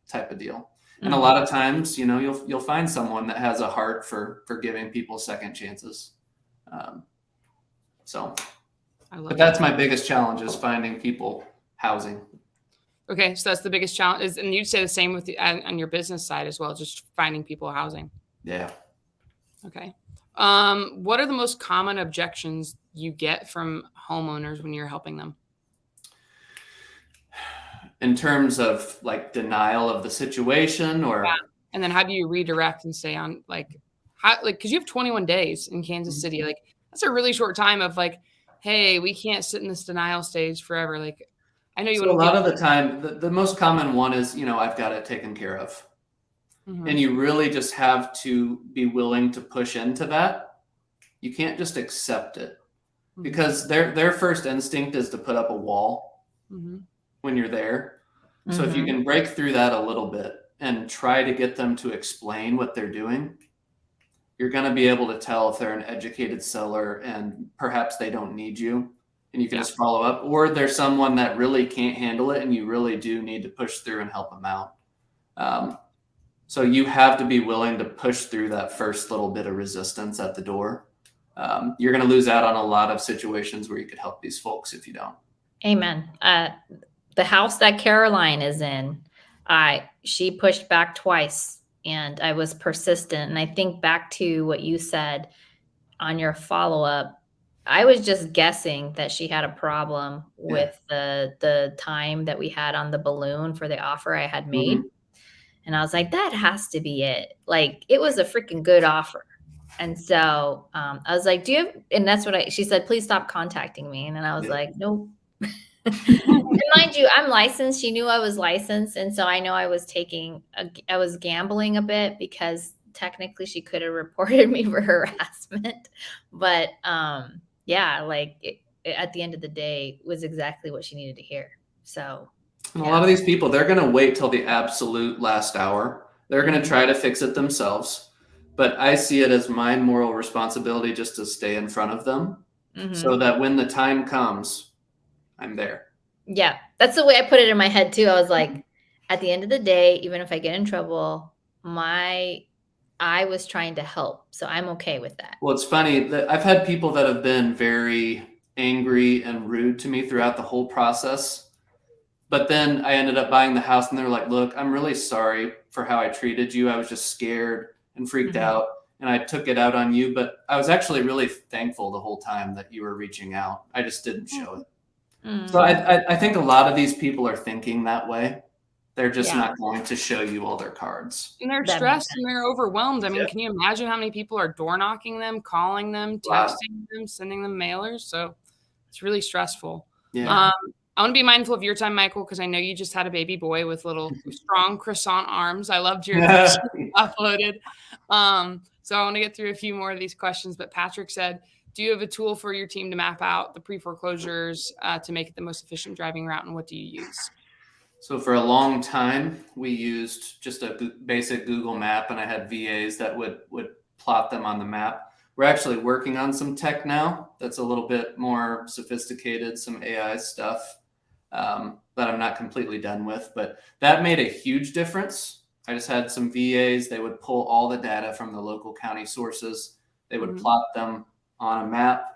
Type of deal. And a lot of times, you'll find someone that has a heart for giving people second chances. But that's my biggest challenge is finding people housing. Okay, so that's the biggest challenge. And you'd say the same with on your business side as well, just finding people housing. Yeah. Okay. What are the most common objections you get from homeowners when you're helping them? In terms of like denial of the situation or and then how do you redirect and say on because you have 21 days in Kansas City, like that's a really short time of like, hey, we can't sit in this denial stage forever. Like I know you a lot of the time the most common one is, I've got it taken care of. And you really just have to be willing to push into that. You can't just accept it because their first instinct is to put up a wall. When you're there. So if you can break through that a little bit and try to get them to explain what they're doing, you're going to be able to tell if they're an educated seller and perhaps they don't need you and you can just follow up, or there's someone that really can't handle it and you really do need to push through and help them out. So you have to be willing to push through that first little bit of resistance at the door. You're going to lose out on a lot of situations where you could help these folks if you don't. Amen. The house that Caroline is in, she pushed back twice and I was persistent. And I think back to what you said on your follow-up, I was just guessing that she had a problem with the time that we had on the balloon for the offer I had made. And I was like, that has to be it. Like, it was a freaking good offer. And so I was like, do you have, and that's what she said, please stop contacting me. And then I was like, nope. And mind you, I'm licensed. She knew I was licensed. And so I know I was gambling a bit because technically she could have reported me for harassment, but yeah, like at the end of the day, it was exactly what she needed to hear. So, and a lot of these people, they're going to wait till the absolute last hour. They're going to try to fix it themselves. But I see it as my moral responsibility just to stay in front of them so that when the time comes, I'm there. Yeah, that's the way I put it in my head too. I was like, at the end of the day, even if I get in trouble, I was trying to help. So I'm okay with that. Well, it's funny that I've had people that have been very angry and rude to me throughout the whole process. But then I ended up buying the house and they're like, look, I'm really sorry for how I treated you. I was just scared and freaked out and I took it out on you. But I was actually really thankful the whole time that you were reaching out. I just didn't show it. So I think a lot of these people are thinking that way. They're just not going to show you all their cards. And they're stressed and they're overwhelmed. I mean, can you imagine how many people are door knocking them, calling them, texting them, sending them mailers? So it's really stressful. Yeah. I want to be mindful of your time, Michael, because I know you just had a baby boy with little strong croissant arms. I loved your uploaded. So I want to get through a few more of these questions. But Patrick said, do you have a tool for your team to map out the pre-foreclosures to make it the most efficient driving route? And what do you use? So for a long time, we used just a basic Google map, and I had VAs that would plot them on the map. We're actually working on some tech now that's a little bit more sophisticated, some AI stuff that I'm not completely done with, but that made a huge difference. I just had some VAs, they would pull all the data from the local county sources. They would plot them on a map,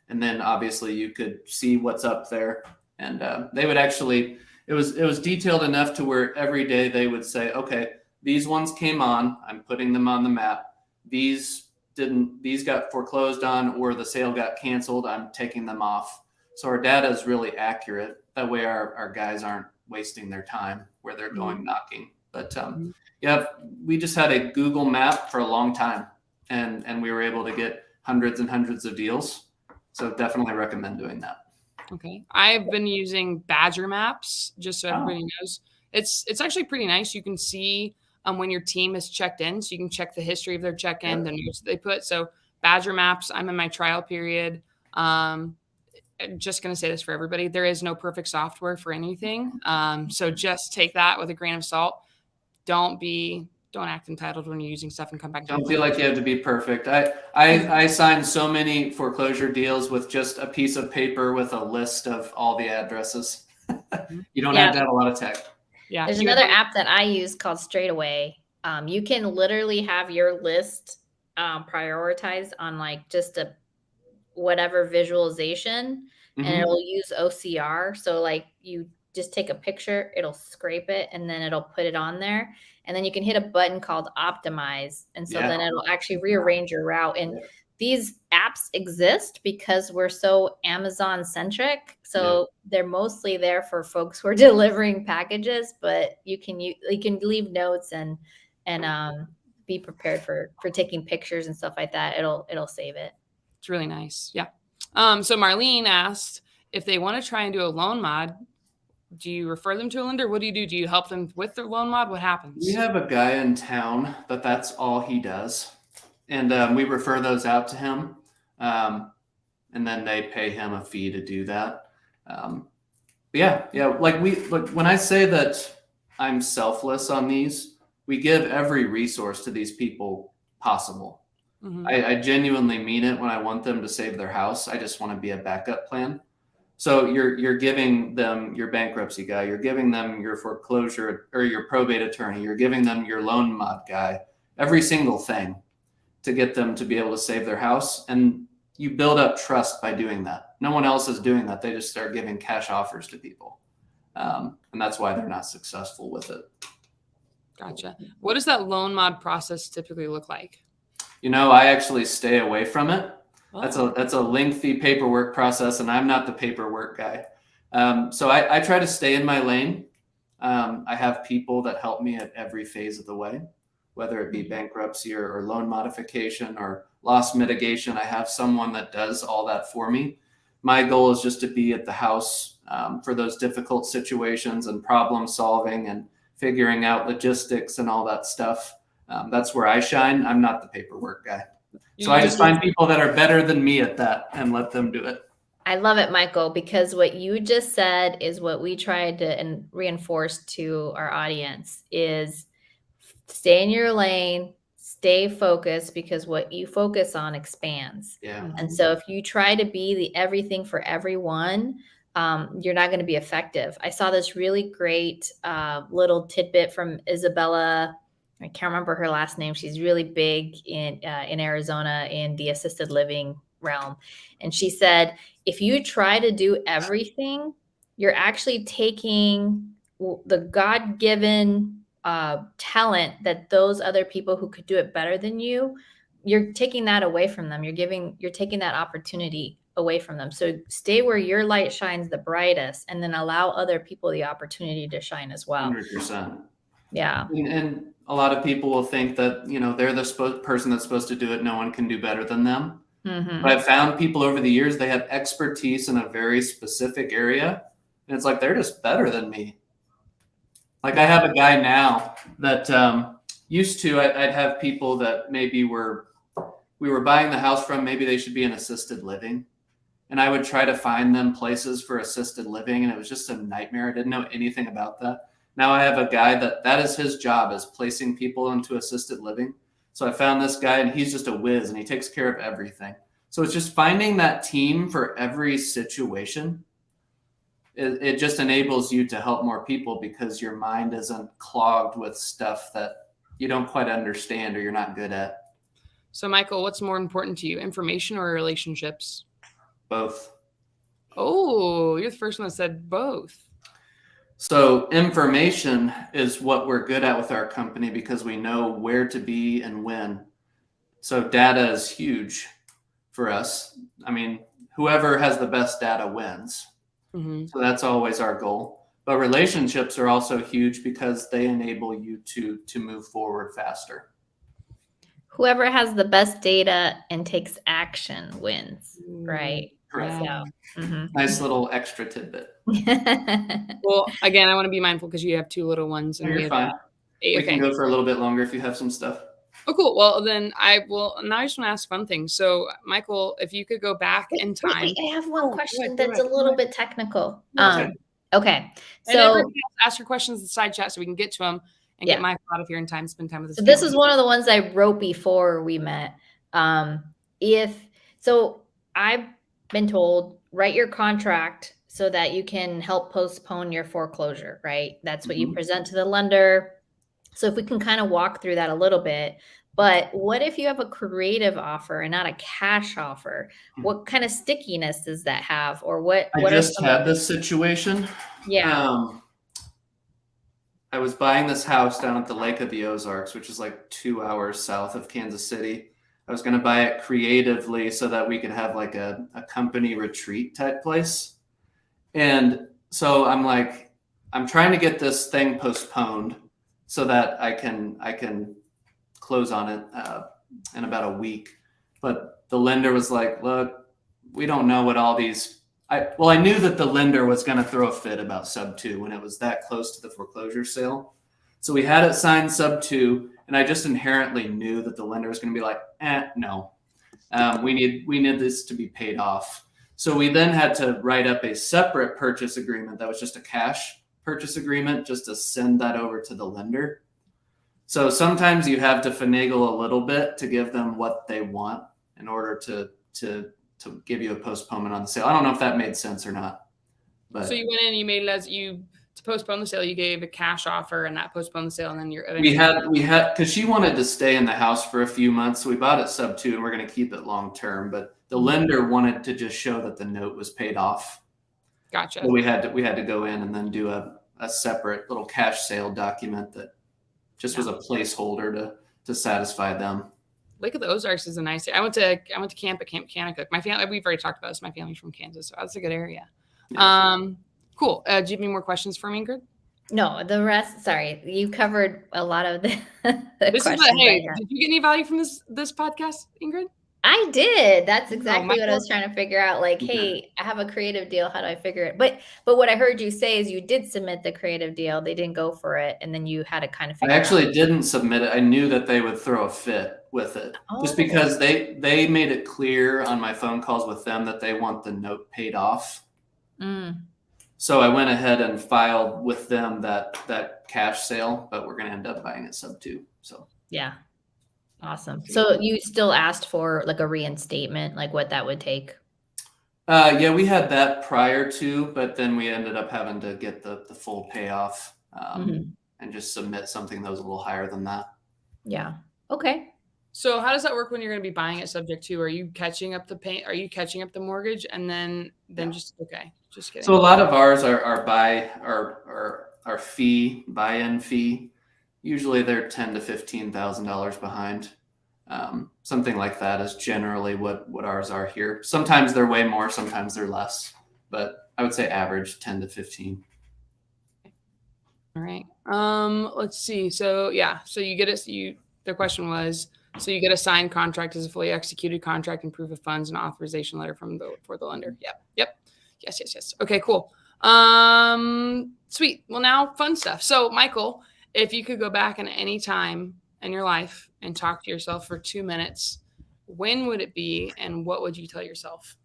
and then obviously you could see what's up there. And they would actually, it was detailed enough to where every day they would say, okay, these ones came on, I'm putting them on the map. These got foreclosed on or the sale got canceled, I'm taking them off. So our data is really accurate. That way our guys aren't wasting their time where they're going knocking. But yeah, we just had a Google map for a long time and we were able to get hundreds and hundreds of deals. So definitely recommend doing that. Okay. I've been using Badger Maps, just so everybody knows. It's actually pretty nice. You can see when your team is checked in, so you can check the history of their check-in, the notes that they put. So Badger Maps, I'm in my trial period. I'm just going to say this for everybody. There is no perfect software for anything. So just take that with a grain of salt. Don't act entitled when you're using stuff and come back. Don't feel like you have to be perfect. I signed so many foreclosure deals with just a piece of paper with a list of all the addresses. You don't have to have a lot of tech. Yeah. There's another app that I use called Straightaway. You can literally have your list prioritized on like just a whatever visualization, and it'll use OCR. So like you just take a picture, it'll scrape it, and then it'll put it on there. And then you can hit a button called optimize. And so then it'll actually rearrange your route. And these apps exist because we're so Amazon centric. So they're mostly there for folks who are delivering packages, but you can leave notes and be prepared for taking pictures and stuff like that. It'll save it. It's really nice. Yeah. So Marlene asked if they want to try and do a loan mod, do you refer them to a lender? What do you do? Do you help them with their loan mod? What happens? We have a guy in town that's all he does. And we refer those out to him. And then they pay him a fee to do that. Like when I say that I'm selfless on these, we give every resource to these people possible. I genuinely mean it when I want them to save their house. I just want to be a backup plan. So you're giving them your bankruptcy guy, you're giving them your foreclosure or your probate attorney, you're giving them your loan mod guy, every single thing to get them to be able to save their house. And you build up trust by doing that. No one else is doing that. They just start giving cash offers to people. And that's why they're not successful with it. Gotcha. What does that loan mod process typically look like? I actually stay away from it. That's a lengthy paperwork process, and I'm not the paperwork guy. So I try to stay in my lane. I have people that help me at every phase of the way, whether it be bankruptcy or loan modification or loss mitigation. I have someone that does all that for me. My goal is just to be at the house for those difficult situations and problem solving and figuring out logistics and all that stuff. That's where I shine. I'm not the paperwork guy. So I just find people that are better than me at that and let them do it. I love it, Michael, because what you just said is what we tried to reinforce to our audience is stay in your lane, stay focused, because what you focus on expands. Yeah. And so if you try to be the everything for everyone, you're not going to be effective. I saw this really great little tidbit from Isabella. I can't remember her last name. She's really big in Arizona in the assisted living realm. And she said, if you try to do everything, you're actually taking the God-given talent that those other people who could do it better than you, you're taking that away from them. You're taking that opportunity away from them. So stay where your light shines the brightest, and then allow other people the opportunity to shine as well. 100%. Yeah. And a lot of people will think that, they're the person that's supposed to do it. No one can do better than them. Mm-hmm. But I've found people over the years, they have expertise in a very specific area. And it's like, they're just better than me. Like I have a guy now that used to, I'd have people that maybe we were buying the house from, maybe they should be in assisted living. And I would try to find them places for assisted living. And it was just a nightmare. I didn't know anything about that. Now I have a guy that is his job, is placing people into assisted living. So I found this guy, and he's just a whiz, and he takes care of everything. So it's just finding that team for every situation. It just enables you to help more people because your mind isn't clogged with stuff that you don't quite understand or you're not good at. So Michael, what's more important to you, information or relationships? Both. Oh, you're the first one that said both. So information is what we're good at with our company because we know where to be and when. So data is huge for us. I mean, whoever has the best data wins. Mm-hmm. So that's always our goal. But relationships are also huge because they enable you to move forward faster. Whoever has the best data and takes action wins, right? Correct. So, mm-hmm. Nice little extra tidbit. Well, again, I want to be mindful because you have two little ones. And you're fine. We can go for a little bit longer if you have some stuff. Oh, cool. Well, then I just want to ask one thing. So, Michael, if you could go back in time. Wait, I have one question that's a little bit technical. Okay. So ask your questions in the side chat so we can get to them and get Michael out of here in time, spend time with us. So this is one of the ones I wrote before we met. I've been told, write your contract so that you can help postpone your foreclosure, right? That's what you present to the lender. So if we can kind of walk through that a little bit, but what if you have a creative offer and not a cash offer? What kind of stickiness does that have? Or what? I just had this situation. Yeah. I was buying this house down at the Lake of the Ozarks, which is like 2 hours south of Kansas City. I was going to buy it creatively so that we could have like a company retreat type place. And so I'm trying to get this thing postponed so that I can close on it in about a week. But the lender was like, look, we don't know what all these, I knew that the lender was going to throw a fit about SubTo when it was that close to the foreclosure sale. So we had it signed SubTo, and I just inherently knew that the lender was going to be like, no, we need this to be paid off. So we then had to write up a separate purchase agreement that was just a cash purchase agreement just to send that over to the lender. So sometimes you have to finagle a little bit to give them what they want in order to give you a postponement on the sale. I don't know if that made sense or not. But so you went in, you made it as to postpone the sale, you gave a cash offer and that postponed the sale, and then we had because she wanted to stay in the house for a few months. So we bought it SubTo and we're going to keep it long term. But the lender wanted to just show that the note was paid off. Gotcha. So we had to go in and then do a separate little cash sale document that just was a placeholder to satisfy them. Lake of the Ozarks is a nice area. I went to camp at Camp Kanakuk. My family, we've already talked about this. My family's from Kansas, so that's a good area. Yeah. Cool. Do you have any more questions for me, Ingrid? No, the rest. Sorry, you covered a lot of the questions. Hey, did you get any value from this podcast, Ingrid? I did. That's exactly what I was trying to figure out. Like, hey, I have a creative deal. How do I figure it? But what I heard you say is you did submit the creative deal. They didn't go for it. And then you had to kind of figure it out. I actually didn't submit it. I knew that they would throw a fit with it. Just because they made it clear on my phone calls with them that they want the note paid off. So I went ahead and filed with them that cash sale, but we're going to end up buying it SubTo. So yeah. Awesome. So you still asked for like a reinstatement, like what that would take? Yeah, we had that prior to, but then we ended up having to get the full payoff and just submit something that was a little higher than that. Yeah. Okay. So how does that work when you're going to be buying it subject to? Are you catching up the pay? Are you catching up the mortgage and then just just kidding. So a lot of ours are our fee, buy-in fee. Usually they're $10,000 to $15,000 behind. Something like that is generally what ours are here. Sometimes they're way more, sometimes they're less, but I would say average 10 to 15. All right. Let's see. So you get it. The question was, so you get a signed contract as a fully executed contract and proof of funds and authorization letter for the lender. Yep. Yes. Okay, cool. Sweet. Well, now fun stuff. So Michael, if you could go back in any time in your life and talk to yourself for 2 minutes, when would it be and what would you tell yourself?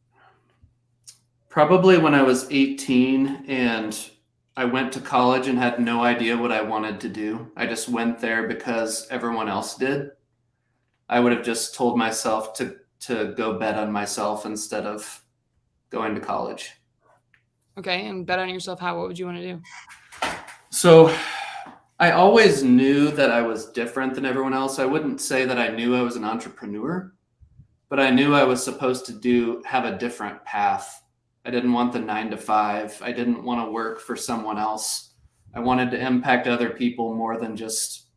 Probably when I was 18 and I went to college and had no idea what I wanted to do. I just went there because everyone else did. I would have just told myself to go bet on myself instead of going to college. Okay, and bet on yourself how? What would you want to do? So I always knew that I was different than everyone else. I wouldn't say that I knew I was an entrepreneur, but I knew I was supposed to have a different path. I didn't want the 9 to 5. I didn't want to work for someone else. I wanted to impact other people more than just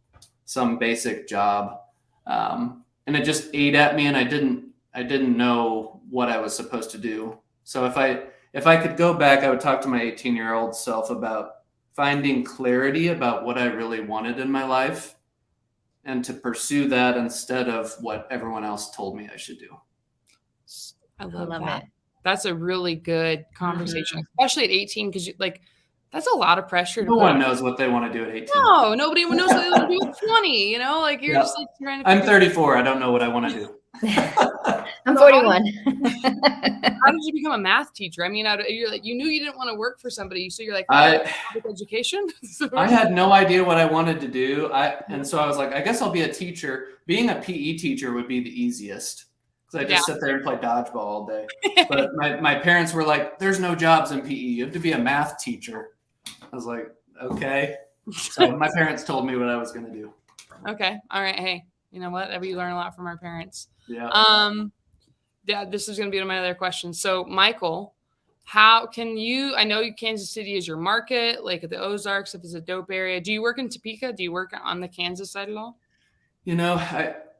some basic job. And it just ate at me, and I didn't know what I was supposed to do. So if I could go back, I would talk to my 18-year-old self about finding clarity about what I really wanted in my life and to pursue that instead of what everyone else told me I should do. I love that. That's a really good conversation, especially at 18, because that's a lot of pressure. No one knows what they want to do at 18. No, nobody knows what they want to do at 20. Like you're just like trying to. I'm 34. I don't know what I want to do. I'm 41. How did you become a math teacher? I mean, you knew you didn't want to work for somebody, so you're like, public education. I had no idea what I wanted to do. And so I was like, I guess I'll be a teacher. Being a PE teacher would be the easiest because I just sit there and play dodgeball all day. But my parents were like, "There's no jobs in PE. You have to be a math teacher." I was like, "Okay." So my parents told me what I was going to do. Okay. All right. Hey, you know what? We learn a lot from our parents. Yeah. Yeah, this is going to be one of my other questions. So, Michael, how can you? I know Kansas City is your market, like the Ozarks, if it's a dope area. Do you work in Topeka? Do you work on the Kansas side at all?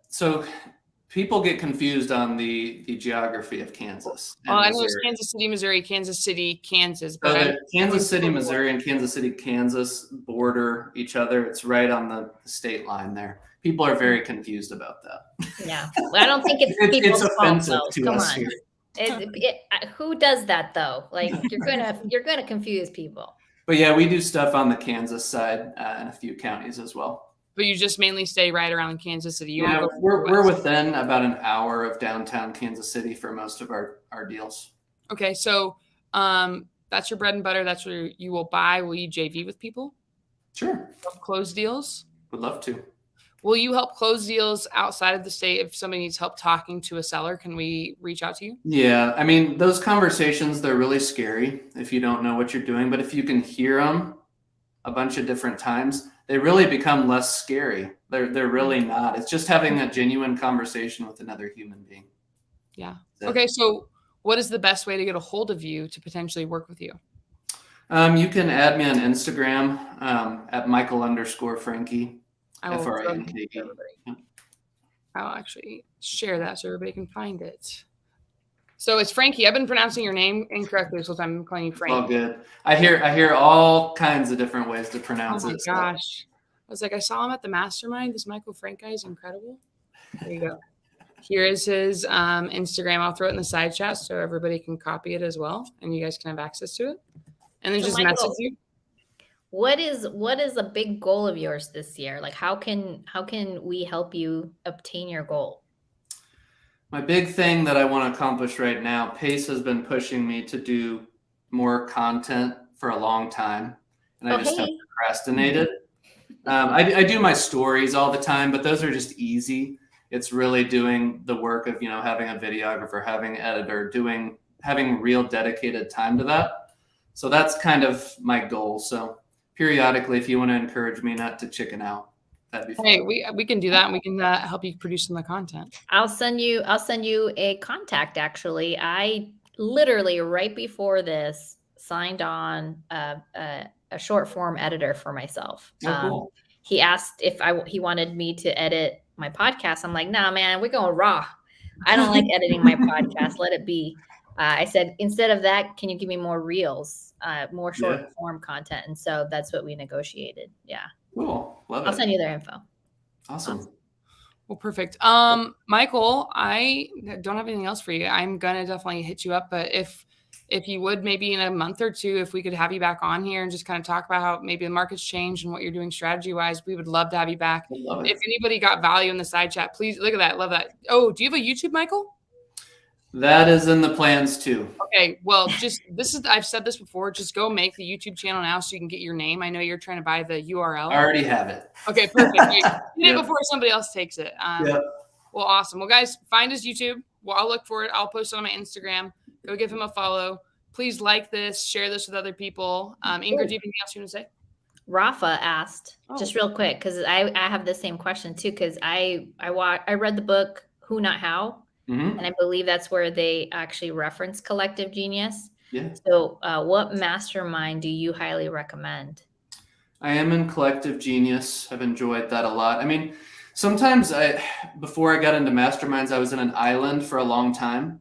So people get confused on the geography of Kansas. Oh, I know it's Kansas City, Missouri, Kansas City, Kansas. But Kansas City, Missouri, and Kansas City, Kansas border each other. It's right on the state line there. People are very confused about that. Yeah, well, I don't think it's offensive fault, to us here. Who does that though? Like you're gonna confuse people. But yeah, we do stuff on the Kansas side and a few counties as well. But you just mainly stay right around Kansas City. We're within about an hour of downtown Kansas City for most of our deals. Okay, so that's your bread and butter. That's where you will buy. Will you JV with people? Sure. Close deals? Would love to. Will you help close deals outside of the state? If somebody needs help talking to a seller, can we reach out to you? Yeah. I mean, those conversations, they're really scary if you don't know what you're doing. But if you can hear them a bunch of different times, they really become less scary. They're really not. It's just having a genuine conversation with another human being. Yeah. Okay. So what is the best way to get a hold of you to potentially work with you? You can add me on Instagram at Michael_Franke. I'll actually share that so everybody can find it. So it's Franke. I've been pronouncing your name incorrectly, so I'm calling you Frank. All good. I hear all kinds of different ways to pronounce it. Oh my gosh. I was like, I saw him at the mastermind. This Michael Frank guy is incredible. There you go. Here is his Instagram. I'll throw it in the side chat so everybody can copy it as well, and you guys can have access to it. And then so just Michael, message you. What is a big goal of yours this year? Like, how can we help you obtain your goal? My big thing that I want to accomplish right now, Pace has been pushing me to do more content for a long time, and I just have procrastinated. I do my stories all the time, but those are just easy. It's really doing the work of, having a videographer, having an editor, having real dedicated time to that. So that's kind of my goal. So periodically, if you want to encourage me not to chicken out, that'd be fun. Hey, we can do that, and we can help you produce some of the content. I'll send you a contact. Actually, I literally right before this signed on a short form editor for myself. Cool. He asked if he wanted me to edit my podcast. I'm like, nah, man, we're going raw. I don't like editing my podcast. Let it be. I said, instead of that, can you give me more reels, more short form content? And so that's what we negotiated. Yeah. Cool. Love it. I'll send you their info. Awesome. Well, perfect. Michael, I don't have anything else for you. I'm going to definitely hit you up, but if you would, maybe in a month or two, if we could have you back on here and just kind of talk about how maybe the market's changed and what you're doing strategy wise, we would love to have you back. If anybody got value in the side chat, please look at that. Love that. Oh, do you have a YouTube, Michael? That is in the plans too. Okay. Well, I've said this before, just go make the YouTube channel now so you can get your name. I know you're trying to buy the URL. I already have it. Okay, perfect. You did it before somebody else takes it. Well, awesome. Well, guys, find his YouTube. Well, I'll look for it. I'll post it on my Instagram. Go give him a follow. Please like this, share this with other people. Ingrid, do you have anything else you want to say? Rafa asked, just real quick, because I have the same question too, because I read the book Who Not How, and I believe that's where they actually reference collective genius. Yeah. So what mastermind do you highly recommend? I am in Collective Genius. I've enjoyed that a lot. I mean, sometimes before I got into masterminds, I was in an island for a long time.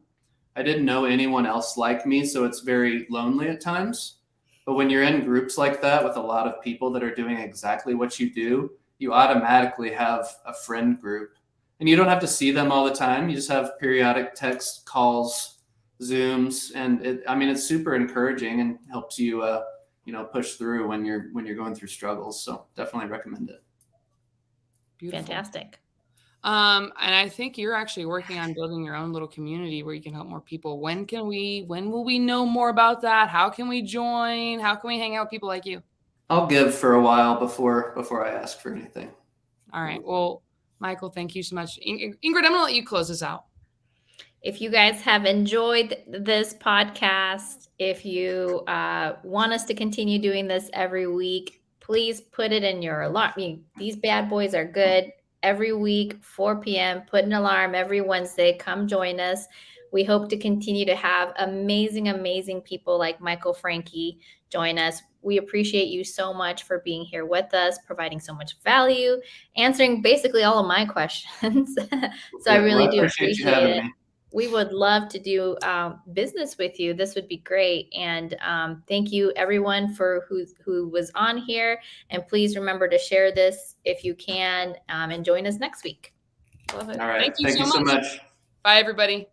I didn't know anyone else like me, so it's very lonely at times. But when you're in groups like that with a lot of people that are doing exactly what you do, you automatically have a friend group. And you don't have to see them all the time. You just have periodic text calls, Zooms, and it's super encouraging and helps you push through when you're going through struggles. So definitely recommend it. Beautiful. Fantastic. And I think you're actually working on building your own little community where you can help more people. When will we know more about that? How can we join? How can we hang out with people like you? I'll give for a while before I ask for anything. All right. Well, Michael, thank you so much. Ingrid, I'm going to let you close this out. If you guys have enjoyed this podcast, if you want us to continue doing this every week, please put it in your alarm. These bad boys are good. Every week, 4 p.m., put an alarm every Wednesday. Come join us. We hope to continue to have amazing, amazing people like Michael Franke join us. We appreciate you so much for being here with us, providing so much value, answering basically all of my questions. I really do appreciate it. We would love to do business with you. This would be great. And thank you everyone for who was on here. And please remember to share this if you can, and join us next week. Love it. All right. Thank you so much. Bye, everybody.